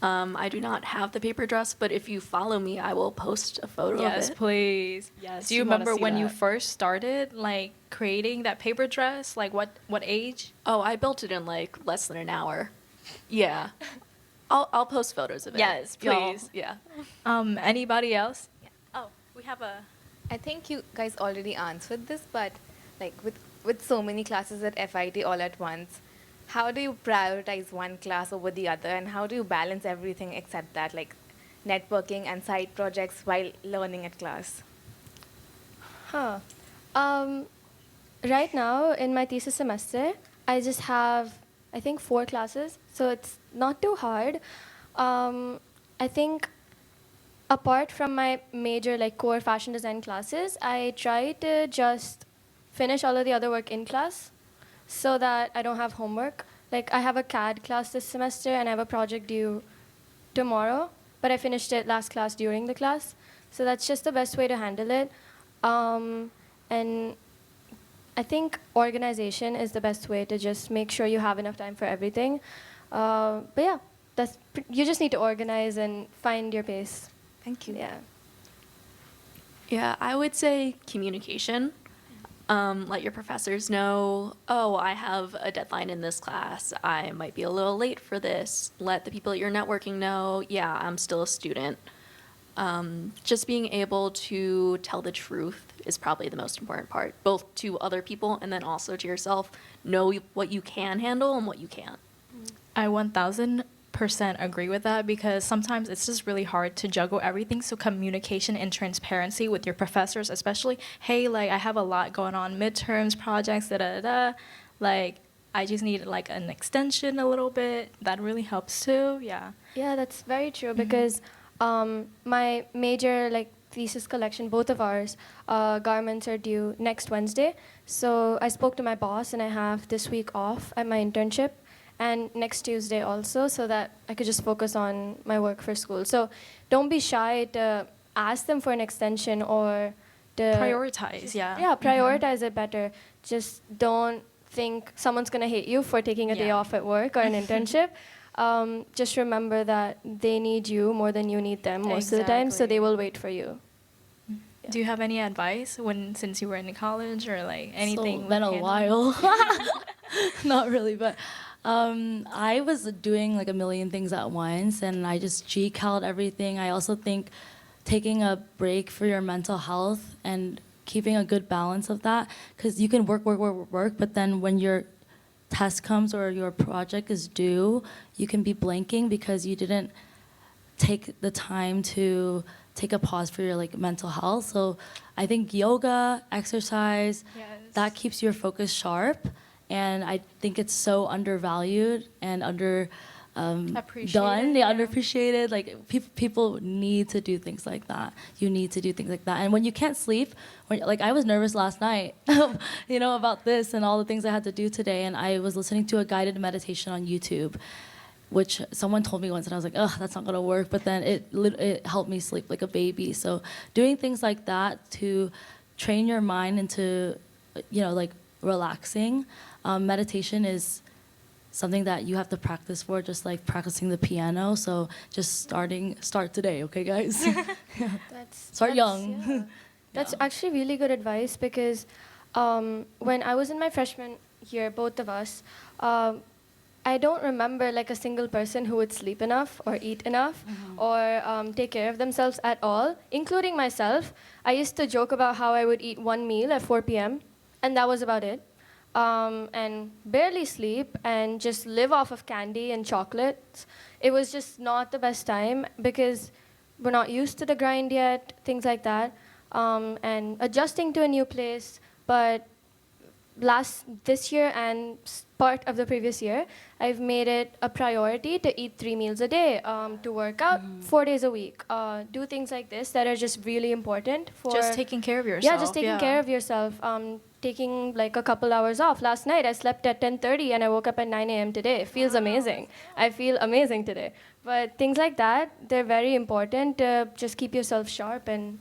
I do not have the paper dress, but if you follow me, I will post a photo of Yes, it. please. Yes. Do you we wanna remember see when you that. first started like creating that paper dress? Like what age? Oh, I built it in like less than an hour. Yeah. I'll post photos of it. Yes, Y'all- please. Yeah. Anybody else? Oh, we have a I think you guys already answered this, but like with so many classes at FIT all at once, how do you prioritize one class over the other, and how do you balance everything except that, like networking and side projects while learning at class? Huh. Right now, in my thesis semester, I just have, I think, 4 classes, so it's not too hard. I think apart from my major, like, core fashion design classes, I try to just finish all of the other work in class so that I don't have homework. Like, I have a CAD class this semester, and I have a project due tomorrow, but I finished it last class during the class. So that's just the best way to handle it. And I think organization is the best way to just make sure you have enough time for everything. But yeah, you just need to organize and find your pace. Thank you. Yeah. Yeah, I would say communication. Let your professors know, oh, I have a deadline in this class. I might be a little late for this. Let the people at your networking know, yeah, I'm still a student. Just being able to tell the truth is probably the most important part, both to other people and then also to yourself. Know what you can handle and what you can't. I 1000% agree with that because sometimes it's just really hard to juggle everything. So communication and transparency with your professors, especially, hey, like I have a lot going on, midterms, projects, da da da. Like I just need like an extension a little bit. That really helps too. Yeah. Yeah, that's very true because my major like thesis collection, both of ours, garments are due next Wednesday. So I spoke to my boss and I have this week off at my internship and next Tuesday also so that I could just focus on my work for school. So don't be shy to ask them for an extension or to Prioritize, yeah. Yeah, prioritize it better. Just don't think someone's going to hate you for taking a day off at work or an internship. Just remember that they need you more than you need them most of the time, so they will wait for you. Do you have any advice since you were in college or like anything? So, been a while. Not really, but I was doing like a million things at once, and I just G-CAL'd everything. I also think taking a break for your mental health and keeping a good balance of that, because you can work, but then when your test comes or your project is due, you can be blanking because you didn't take the time to take a pause for your like mental health. So I think yoga, exercise, that keeps your focus sharp, and I think it's so undervalued and underappreciated. Like people need to do things like that. You need to do things like that. And when you can't sleep, like I was nervous last night, about this and all the things I had to do today. And I was listening to a guided meditation on YouTube, which someone told me once, and I was like, ugh, that's not gonna work. But then it helped me sleep like a baby. So doing things like that to train your mind into, like relaxing. Meditation is something that you have to practice for, just like practicing the piano. So just start today, okay, guys? Start young. Yeah. That's actually really good advice because when I was in my freshman year, both of us, I don't remember like a single person who would sleep enough or eat enough or take care of themselves at all, including myself. I used to joke about how I would eat one meal at 4 p.m. and that was about it. And barely sleep and just live off of candy and chocolates. It was just not the best time because we're not used to the grind yet, things like that, and adjusting to a new place. But this year and part of the previous year, I've made it a priority to eat 3 meals a day, to work out 4 days a week, do things like this that are just really important for just taking care of yourself. Yeah, just taking care of yourself. Taking like a couple hours off. Last night I slept at 10:30 and I woke up at 9 a.m. today. It feels amazing. I feel amazing today. But things like that, they're very important to just keep yourself sharp and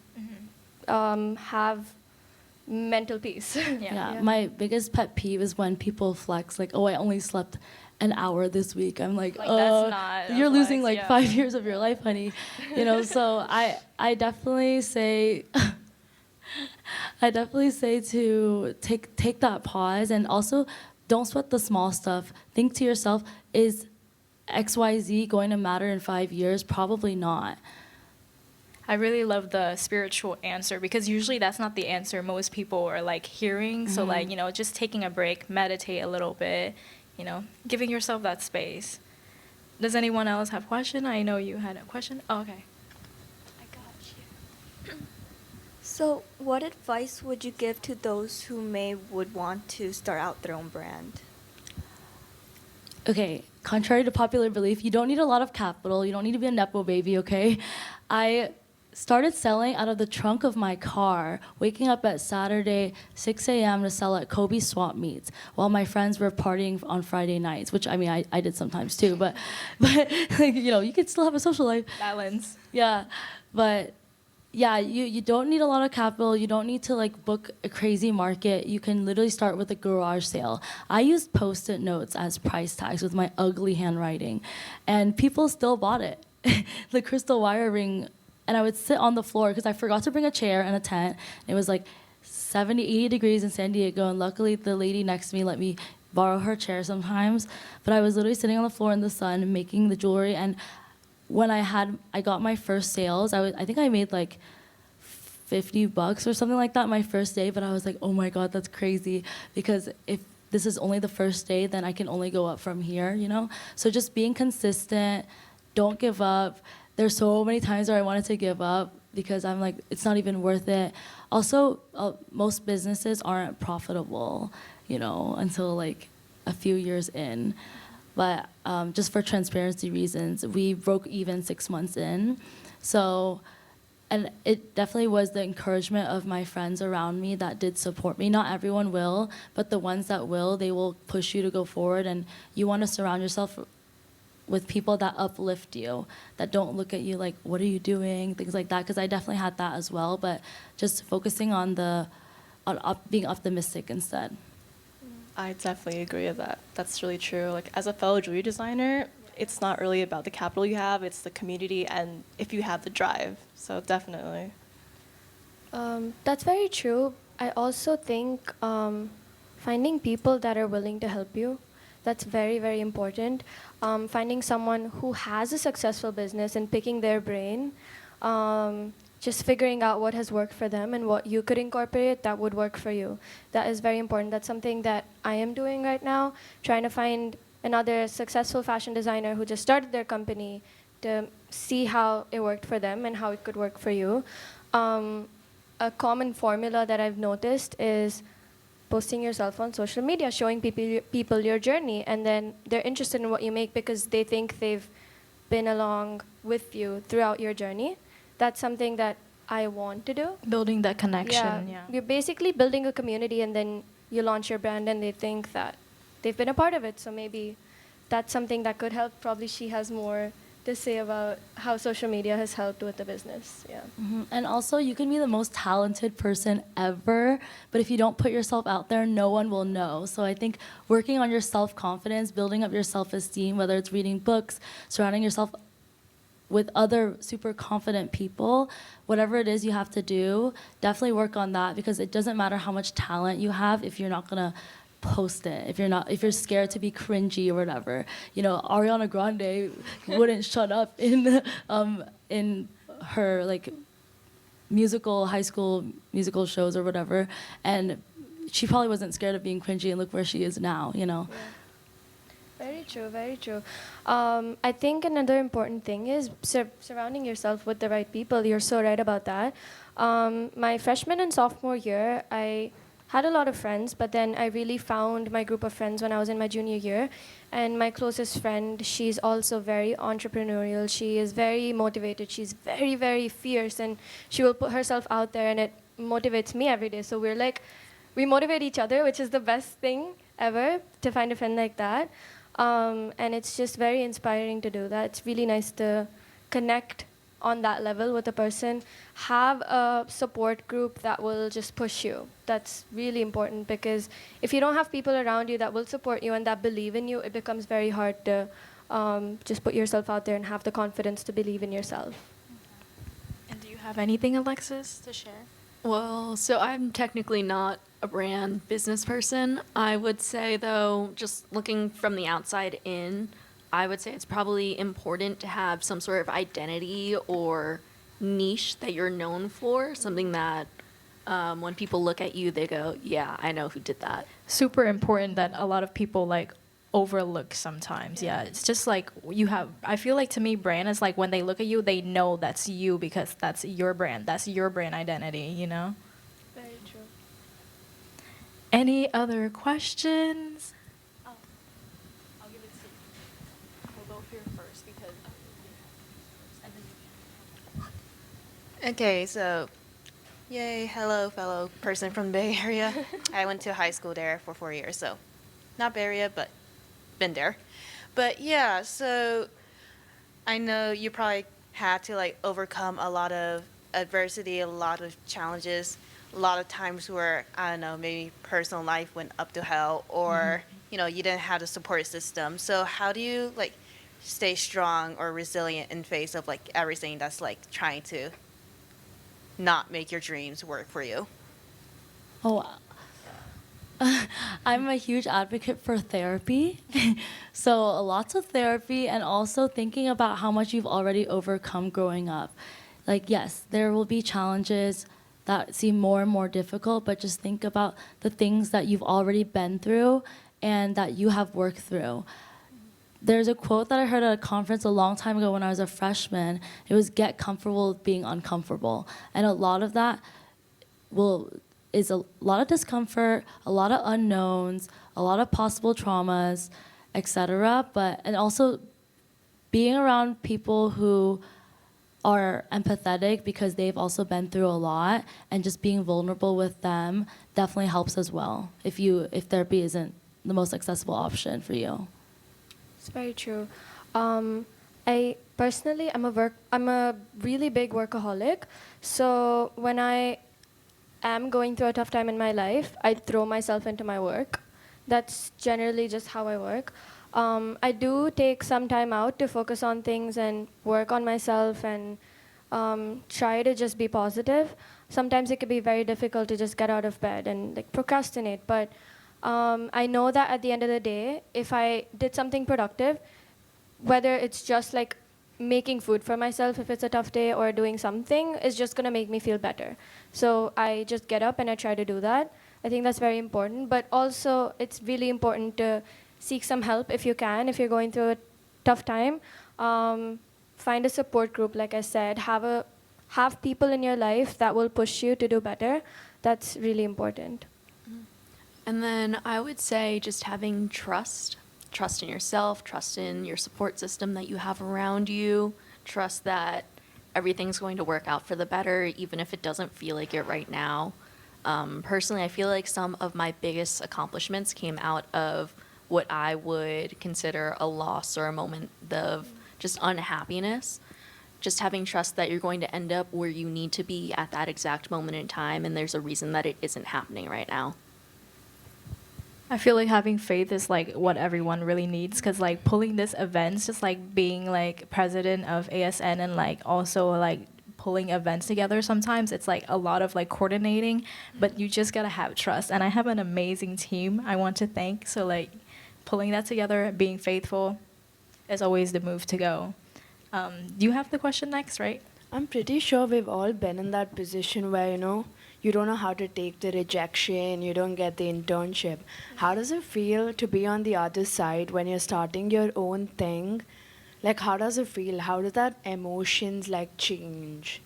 have mental peace. Yeah, my biggest pet peeve is when people flex like, oh, I only slept an hour this week. I'm like, that's not you're losing flex, like 5 years of your life, honey. So I definitely say to take that pause, and also don't sweat the small stuff. Think to yourself, is XYZ going to matter in 5 years? Probably not. I really love the spiritual answer because usually that's not the answer most people are like hearing. So like, just taking a break, meditate a little bit, giving yourself that space. Does anyone else have a question? I know you had a question. Oh, okay. So, what advice would you give to those who would want to start out their own brand? Okay, contrary to popular belief, you don't need a lot of capital. You don't need to be a Nepo baby, okay? I started selling out of the trunk of my car, waking up at Saturday, 6 a.m. to sell at Kobe swap meets while my friends were partying on Friday nights, which, I did sometimes too, but you could still have a social life. Balance. Yeah, but... Yeah, you don't need a lot of capital. You don't need to like book a crazy market. You can literally start with a garage sale. I used Post-it notes as price tags with my ugly handwriting, and people still bought it. The crystal wire ring, and I would sit on the floor because I forgot to bring a chair and a tent. It was like 70, 80 degrees in San Diego, and luckily the lady next to me let me borrow her chair sometimes. But I was literally sitting on the floor in the sun making the jewelry, and when I got my first sales, I think I made like $50 or something like that my first day, but I was like, oh my God, that's crazy, because if this is only the first day, then I can only go up from here, you know? So just being consistent, don't give up. There's so many times where I wanted to give up because I'm like, it's not even worth it. Also, most businesses aren't profitable, you know, until like a few years in. But just for transparency reasons, we broke even 6 months in. So, and it definitely was the encouragement of my friends around me that did support me. Not everyone will, but the ones that will, they will push you to go forward. And you want to surround yourself with people that uplift you, that don't look at you like, what are you doing, things like that. Because I definitely had that as well, but just focusing on being optimistic instead. I definitely agree with that. That's really true. Like, as a fellow jewelry designer, it's not really about the capital you have, it's the community and if you have the drive. So definitely. That's very true. I also think finding people that are willing to help you, that's very, very important. Finding someone who has a successful business and picking their brain, just figuring out what has worked for them and what you could incorporate that would work for you. That is very important. That's something that I am doing right now, trying to find another successful fashion designer who just started their company to see how it worked for them and how it could work for you. A common formula that I've noticed is posting yourself on social media, showing people your journey, and then they're interested in what you make because they think they've been along with you throughout your journey. That's something that I want to do. Building that connection, yeah. You're basically building a community, and then you launch your brand and they think that they've been a part of it, so maybe that's something that could help. Probably she has more to say about how social media has helped with the business. Yeah. Mm-hmm. And also, you can be the most talented person ever, but if you don't put yourself out there, no one will know. So I think working on your self-confidence, building up your self-esteem, whether it's reading books, surrounding yourself with other super confident people, whatever it is you have to do, definitely work on that, because it doesn't matter how much talent you have if you're not gonna post it, if you're scared to be cringy or whatever. You know, Ariana Grande wouldn't shut up in her like high school musical shows or whatever, and she probably wasn't scared of being cringy, and look where she is now, you know. Yeah. Very true, very true. I think another important thing is surrounding yourself with the right people. You're so right about that. My freshman and sophomore year, I had a lot of friends, but then I really found my group of friends when I was in my junior year. And my closest friend, she's also very entrepreneurial. She is very motivated. She's very, very fierce, and she will put herself out there, and it motivates me every day. So we motivate each other, which is the best thing ever, to find a friend like that. And it's just very inspiring to do that. It's really nice to connect on that level with a person. Have a support group that will just push you. That's really important, because if you don't have people around you that will support you and that believe in you, it becomes very hard to just put yourself out there and have the confidence to believe in yourself. And do you have anything, Alexis, to share? Well, so I'm technically not a brand business person. I would say, though, just looking from the outside in, I would say it's probably important to have some sort of identity or niche that you're known for, something that when people look at you, they go, yeah, I know who did that. Super important that a lot of people like overlook sometimes. Yeah, it's just like I feel like, to me, brand is like when they look at you, they know that's you because that's your brand. That's your brand identity, you know? Very true. Any other questions? I'll give it to you. We'll go here first because. Okay, so, yay, hello, fellow person from the Bay Area. I went to high school there for 4 years, so not Bay Area, but been there. But yeah, so I know you probably had to like overcome a lot of adversity, a lot of challenges, a lot of times where, I don't know, maybe personal life went up to hell, or, you know, you didn't have the support system. So how do you like stay strong or resilient in face of like everything that's like trying to not make your dreams work for you? Oh, I'm a huge advocate for therapy. So lots of therapy and also thinking about how much you've already overcome growing up. Like, yes, there will be challenges that seem more and more difficult, but just think about the things that you've already been through and that you have worked through. There's a quote that I heard at a conference a long time ago when I was a freshman. It was, get comfortable with being uncomfortable. And a lot of that is a lot of discomfort, a lot of unknowns, a lot of possible traumas, etc. And also being around people who are empathetic because they've also been through a lot, and just being vulnerable with them definitely helps as well if therapy isn't the most accessible option for you. It's very true. I personally, I'm a really big workaholic. So when I am going through a tough time in my life, I throw myself into my work. That's generally just how I work. I do take some time out to focus on things and work on myself and try to just be positive. Sometimes it can be very difficult to just get out of bed and like procrastinate, but I know that at the end of the day, if I did something productive, whether it's just like making food for myself if it's a tough day or doing something, is just going to make me feel better. So I just get up and I try to do that. I think that's very important. But also, it's really important to seek some help if you can, if you're going through a tough time. Find a support group, like I said. Have people in your life that will push you to do better. That's really important. And then I would say just having trust in yourself, trust in your support system that you have around you, trust that everything's going to work out for the better, even if it doesn't feel like it right now. Personally, I feel like some of my biggest accomplishments came out of what I would consider a loss or a moment of just unhappiness. Just having trust that you're going to end up where you need to be at that exact moment in time, and there's a reason that it isn't happening right now. I feel like having faith is like what everyone really needs, because like pulling this events, just like being like president of ASN and like also like pulling events together, sometimes it's like a lot of like coordinating, but you just gotta have trust. And I have an amazing team I want to thank. So like pulling that together, being faithful is always the move to go. You have the question next, right? I'm pretty sure we've all been in that position where, you don't know how to take the rejection, you don't get the internship. How does it feel to be on the other side when you're starting your own thing? Like, how does it feel? How does that emotions, like, change?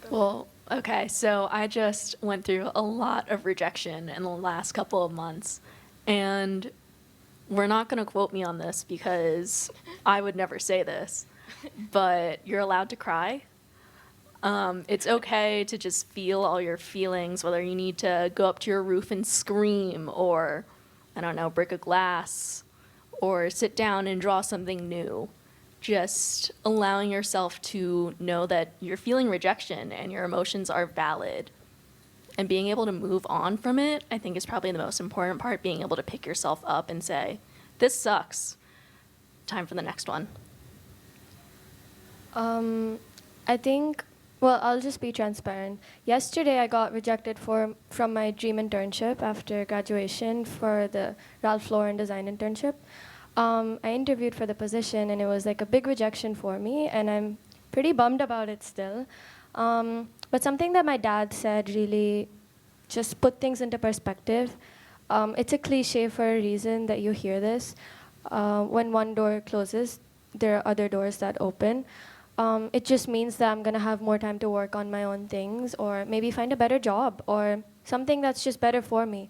Well, okay, so I just went through a lot of rejection in the last couple of months, and we're not going to quote me on this because I would never say this, but you're allowed to cry. It's okay to just feel all your feelings, whether you need to go up to your roof and scream or, I don't know, break a glass or sit down and draw something new. Just allowing yourself to know that you're feeling rejection and your emotions are valid. And being able to move on from it, I think, is probably the most important part, being able to pick yourself up and say, this sucks. Time for the next one. I think, well, I'll just be transparent. Yesterday, I got rejected from my dream internship after graduation for the Ralph Lauren design internship. I interviewed for the position, and it was like a big rejection for me, and I'm pretty bummed about it still. But something that my dad said really just put things into perspective. It's a cliche for a reason that you hear this. When one door closes, there are other doors that open. It just means that I'm going to have more time to work on my own things, or maybe find a better job or something that's just better for me.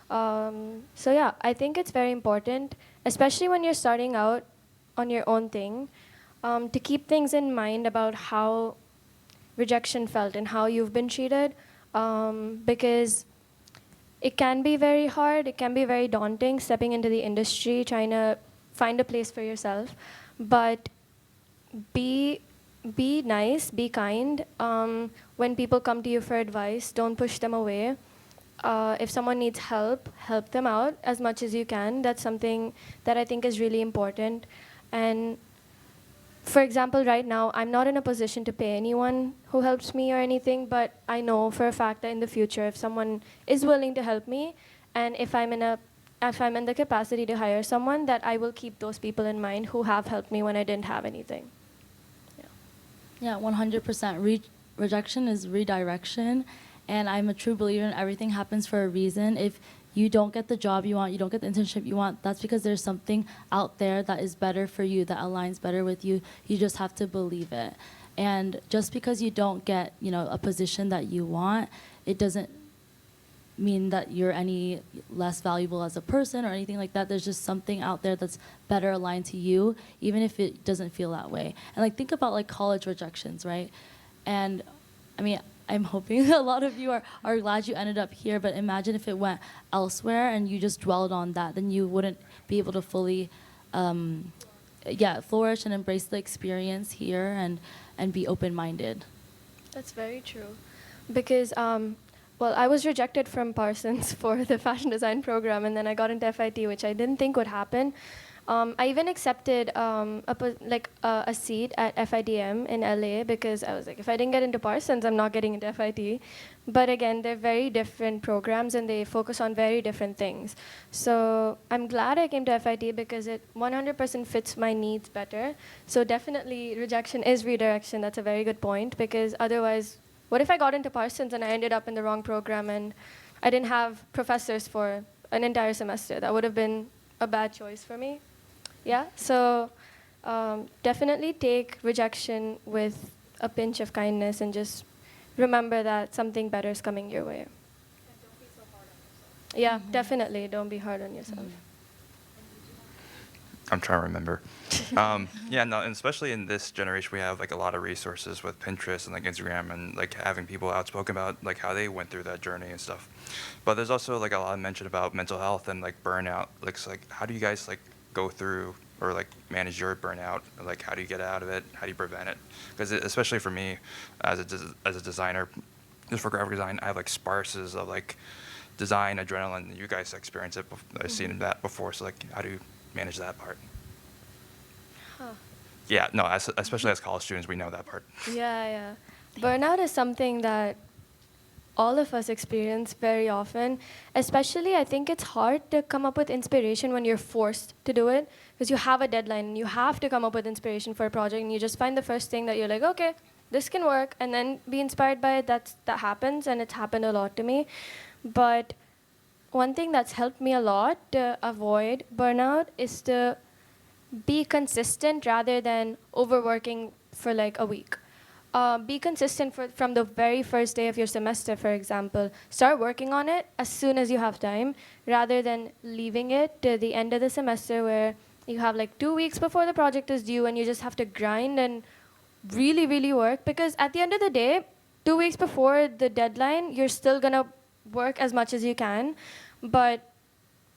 So yeah, I think it's very important, especially when you're starting out on your own thing, to keep things in mind about how rejection felt and how you've been treated, because it can be very hard, it can be very daunting stepping into the industry, trying to find a place for yourself. But be nice, be kind. When people come to you for advice, don't push them away. If someone needs help them out as much as you can. That's something that I think is really important. And for example, right now, I'm not in a position to pay anyone who helps me or anything, but I know for a fact that in the future, if someone is willing to help me, and if I'm in the capacity to hire someone, that I will keep those people in mind who have helped me when I didn't have anything. Yeah, 100%. Rejection is redirection, and I'm a true believer in everything happens for a reason. If you don't get the job you want, you don't get the internship you want, that's because there's something out there that is better for you, that aligns better with you. You just have to believe it. And just because you don't get, a position that you want, it doesn't mean that you're any less valuable as a person or anything like that. There's just something out there that's better aligned to you, even if it doesn't feel that way. And think about college rejections, right? And I mean, I'm hoping a lot of you are glad you ended up here, but imagine if it went elsewhere and you just dwelled on that, then you wouldn't be able to fully flourish and embrace the experience here and be open-minded. That's very true. Because, I was rejected from Parsons for the fashion design program, and then I got into FIT, which I didn't think would happen. I even accepted a seat at FIDM in LA because I was like, if I didn't get into Parsons, I'm not getting into FIT. But again, they're very different programs and they focus on very different things. So I'm glad I came to FIT because it 100% fits my needs better. So definitely rejection is redirection. That's a very good point, because otherwise, what if I got into Parsons and I ended up in the wrong program and I didn't have professors for an entire semester? That would have been a bad choice for me. Yeah, so definitely take rejection with a pinch of kindness and just remember that something better is coming your way. And don't be so hard on yourself. Yeah, definitely, don't be hard on yourself. I'm trying to remember. And especially in this generation, we have a lot of resources with Pinterest and Instagram and having people outspoken about how they went through that journey and stuff. But there's also a lot of mention about mental health and burnout. How do you guys go through or manage your burnout? How do you get out of it? How do you prevent it? Because especially for me as a designer, just for graphic design, I have sparses of design adrenaline. You guys experience it. I've seen that before. So how do you manage that part? Yeah, no, especially as college students, we know that part. Yeah. Burnout is something that all of us experience very often. Especially, I think it's hard to come up with inspiration when you're forced to do it, because you have a deadline and you have to come up with inspiration for a project, and you just find the first thing that you're like, okay, this can work, and then be inspired by it. That happens, and it's happened a lot to me. But one thing that's helped me a lot to avoid burnout is to be consistent rather than overworking for a week. Be consistent from the very first day of your semester, for example. Start working on it as soon as you have time, rather than leaving it to the end of the semester where you have 2 weeks before the project is due and you just have to grind and really, really work. Because at the end of the day, 2 weeks before the deadline, you're still going to work as much as you can, but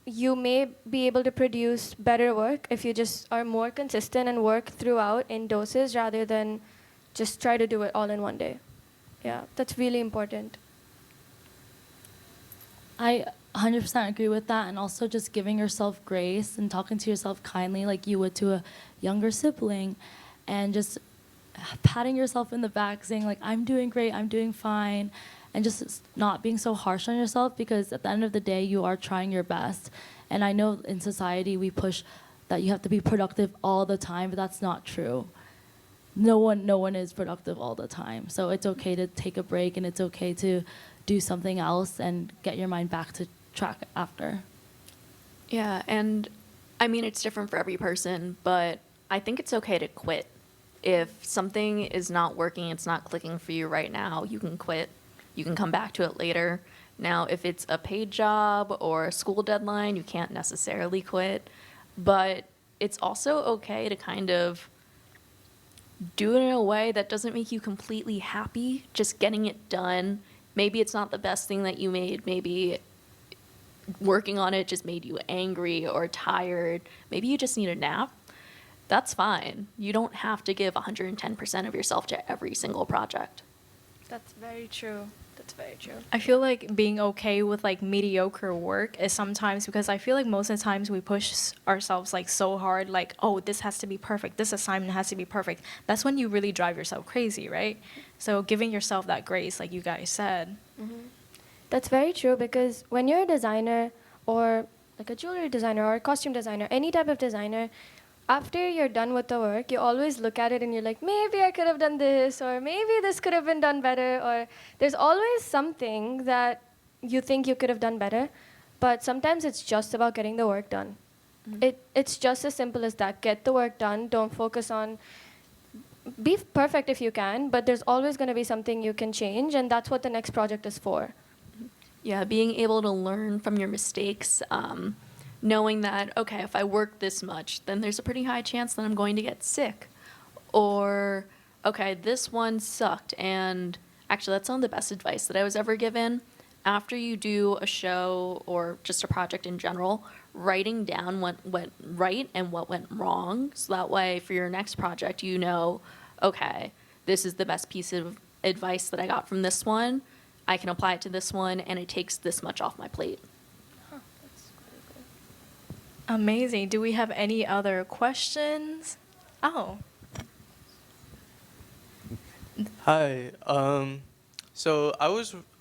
you may be able to produce better work if you just are more consistent and work throughout in doses rather than just try to do it all in one day. Yeah, that's really important. I 100% agree with that, and also just giving yourself grace and talking to yourself kindly like you would to a younger sibling, and just patting yourself in the back saying I'm doing great, I'm doing fine, and just not being so harsh on yourself, because at the end of the day, you are trying your best. And I know in society we push that you have to be productive all the time, but that's not true. No one is productive all the time. So it's okay to take a break, and it's okay to do something else and get your mind back to track after. Yeah, and I mean, it's different for every person, but I think it's okay to quit. If something is not working, it's not clicking for you right now, you can quit. You can come back to it later. Now, if it's a paid job or a school deadline, you can't necessarily quit. But it's also okay to kind of do it in a way that doesn't make you completely happy, just getting it done. Maybe it's not the best thing that you made. Maybe working on it just made you angry or tired. Maybe you just need a nap. That's fine. You don't have to give 110% of yourself to every single project. That's very true. That's very true. I feel like being okay with like mediocre work is sometimes because I feel like most of the times we push ourselves like so hard, like, oh, this has to be perfect, this assignment has to be perfect. That's when you really drive yourself crazy, right? So giving yourself that grace, like you guys said. That's very true, because when you're a designer, or like a jewelry designer or a costume designer, any type of designer, after you're done with the work, you always look at it and you're like, maybe I could have done this, or maybe this could have been done better, or there's always something that you think you could have done better. But sometimes it's just about getting the work done. It's just as simple as that. Get the work done. Don't focus on, be perfect if you can, but there's always going to be something you can change, and that's what the next project is for. Yeah, being able to learn from your mistakes, knowing that, okay, if I work this much, then there's a pretty high chance that I'm going to get sick. Or, okay, this one sucked. And actually, that's some of the best advice that I was ever given. After you do a show or just a project in general, writing down what went right and what went wrong. So that way, for your next project, you know, okay, this is the best piece of advice that I got from this one. I can apply it to this one, and it takes this much off my plate. Amazing. Do we have any other questions? Oh. Hi. So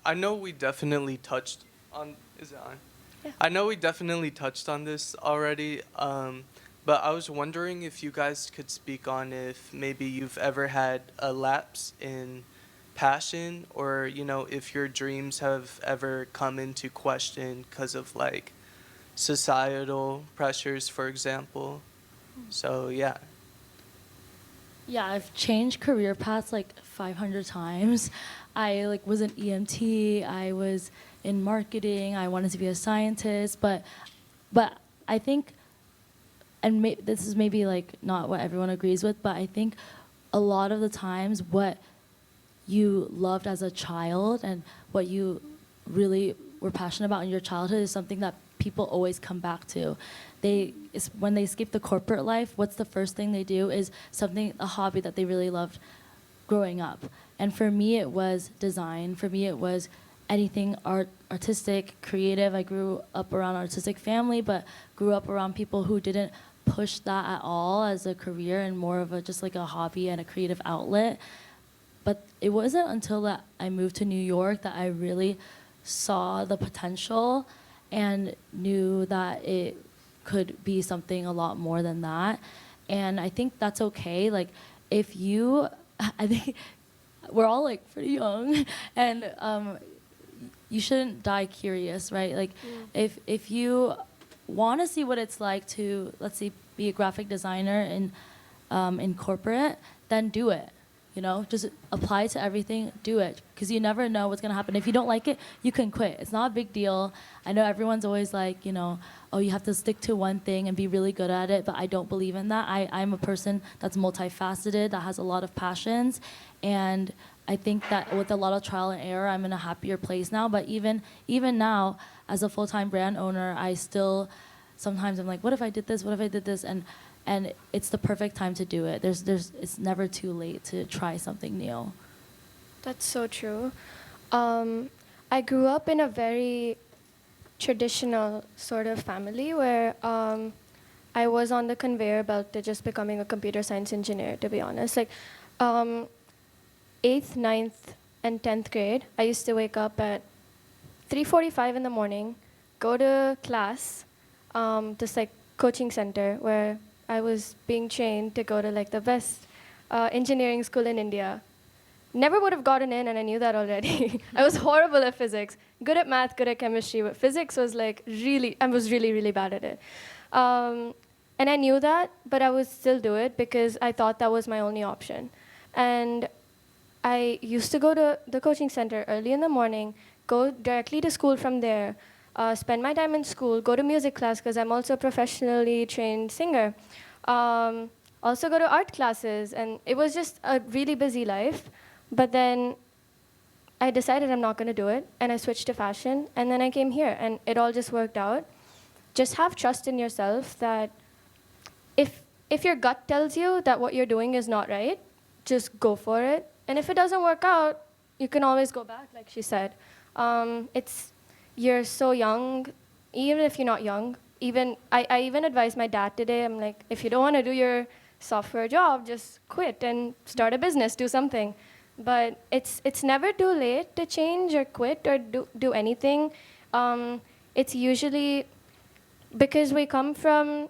I know we definitely touched on. Is it on? Yeah. I know we definitely touched on this already. But I was wondering if you guys could speak on if maybe you've ever had a lapse in passion, or if your dreams have ever come into question because of like societal pressures, for example. So yeah. Yeah, I've changed career paths like 500 times. I like was an EMT, I was in marketing, I wanted to be a scientist, but I think, and this is maybe like not what everyone agrees with, but I think a lot of the times what you loved as a child and what you really were passionate about in your childhood is something that people always come back to. When they escape the corporate life, what's the first thing they do is a hobby that they really loved growing up. And for me, it was design. For me, it was anything artistic, creative. I grew up around an artistic family, but grew up around people who didn't push that at all as a career and more of just like a hobby and a creative outlet. But it wasn't until that I moved to New York that I really saw the potential and knew that it could be something a lot more than that. And I think that's okay. Like, I think we're all like pretty young, and you shouldn't die curious, right? Like, if you want to see what it's like to, let's say, be a graphic designer in corporate, then do it. Just apply to everything, do it, because you never know what's going to happen. If you don't like it, you can quit. It's not a big deal. I know everyone's always like, oh, you have to stick to one thing and be really good at it, but I don't believe in that. I'm a person that's multifaceted, that has a lot of passions, and I think that with a lot of trial and error, I'm in a happier place now. But even now, as a full-time brand owner, I still, sometimes I'm like, what if I did this? What if I did this? And it's the perfect time to do it. It's never too late to try something new. That's so true. I grew up in a very traditional sort of family where I was on the conveyor belt to just becoming a computer science engineer, to be honest. Like 8th, 9th, and 10th grade, I used to wake up at 3:45 in the morning, go to class, this like coaching center where I was being trained to go to like the best engineering school in India. Never would have gotten in, and I knew that already. I was horrible at physics, good at math, good at chemistry, but physics was like I was really, really bad at it. And I knew that, but I would still do it because I thought that was my only option. And I used to go to the coaching center early in the morning, go directly to school from there, spend my time in school, go to music class because I'm also a professionally trained singer. Also go to art classes, and it was just a really busy life. But then I decided I'm not going to do it, and I switched to fashion, and then I came here, and it all just worked out. Just have trust in yourself that if your gut tells you that what you're doing is not right, just go for it. And if it doesn't work out, you can always go back, like she said. You're so young, even if you're not young. I even advised my dad today, I'm like, if you don't want to do your software job, just quit and start a business, do something. But it's never too late to change or quit or do anything. It's usually because we come from,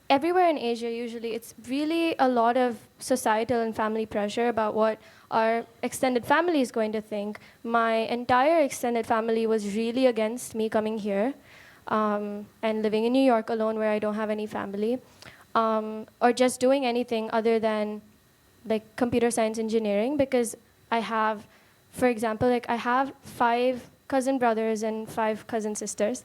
everywhere in Asia, usually, it's really a lot of societal and family pressure about what our extended family is going to think. My entire extended family was really against me coming here and living in New York alone where I don't have any family, or just doing anything other than like computer science engineering, because I have, for example, like I have 5 cousin brothers and 5 cousin sisters.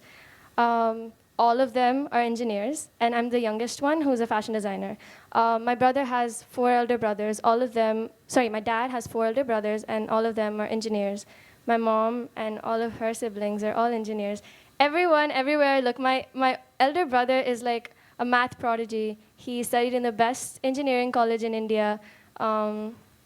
All of them are engineers, and I'm the youngest one who's a fashion designer. My brother has 4 elder brothers. My dad has 4 elder brothers, and all of them are engineers. My mom and all of her siblings are all engineers. Everyone, everywhere, look, my elder brother is like a math prodigy. He studied in the best engineering college in India.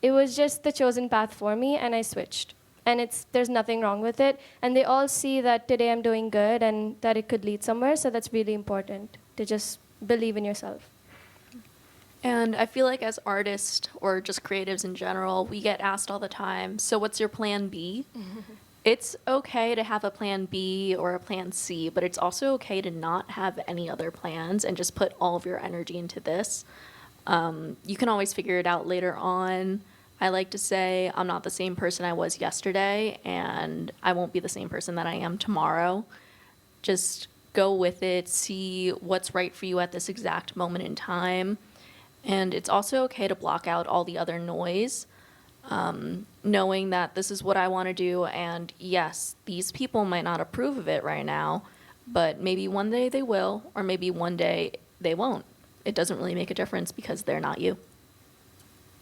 It was just the chosen path for me, and I switched. And there's nothing wrong with it. And they all see that today I'm doing good and that it could lead somewhere. So that's really important, to just believe in yourself. And I feel like as artists or just creatives in general, we get asked all the time, so what's your plan B? It's okay to have a plan B or a plan C, but it's also okay to not have any other plans and just put all of your energy into this. You can always figure it out later on. I like to say I'm not the same person I was yesterday, and I won't be the same person that I am tomorrow. Just go with it, see what's right for you at this exact moment in time. And it's also okay to block out all the other noise, knowing that this is what I want to do, and yes, these people might not approve of it right now, but maybe one day they will, or maybe one day they won't. It doesn't really make a difference because they're not you.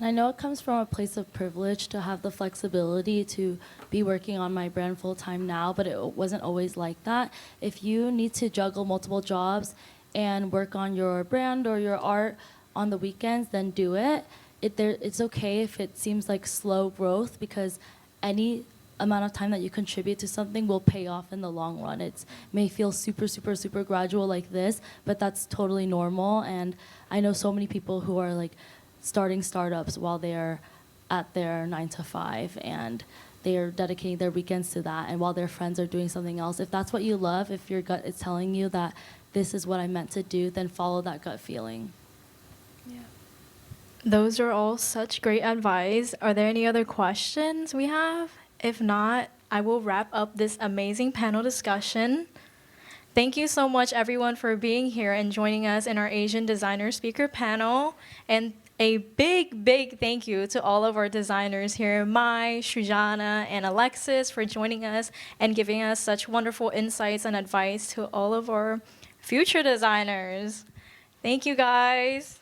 I know it comes from a place of privilege to have the flexibility to be working on my brand full-time now, but it wasn't always like that. If you need to juggle multiple jobs and work on your brand or your art on the weekends, then do it. It's okay if it seems like slow growth, because any amount of time that you contribute to something will pay off in the long run. It may feel super, super, super gradual like this, but that's totally normal. And I know so many people who are like starting startups while they're at their 9 to 5, and they're dedicating their weekends to that, and while their friends are doing something else. If that's what you love, if your gut is telling you that this is what I'm meant to do, then follow that gut feeling. Yeah. Those are all such great advice. Are there any other questions we have? If not, I will wrap up this amazing panel discussion. Thank you so much, everyone, for being here and joining us in our Asian Designer Speaker panel. And a big, big thank you to all of our designers here, Mai, Srujana, and Alexis, for joining us and giving us such wonderful insights and advice to all of our future designers. Thank you, guys.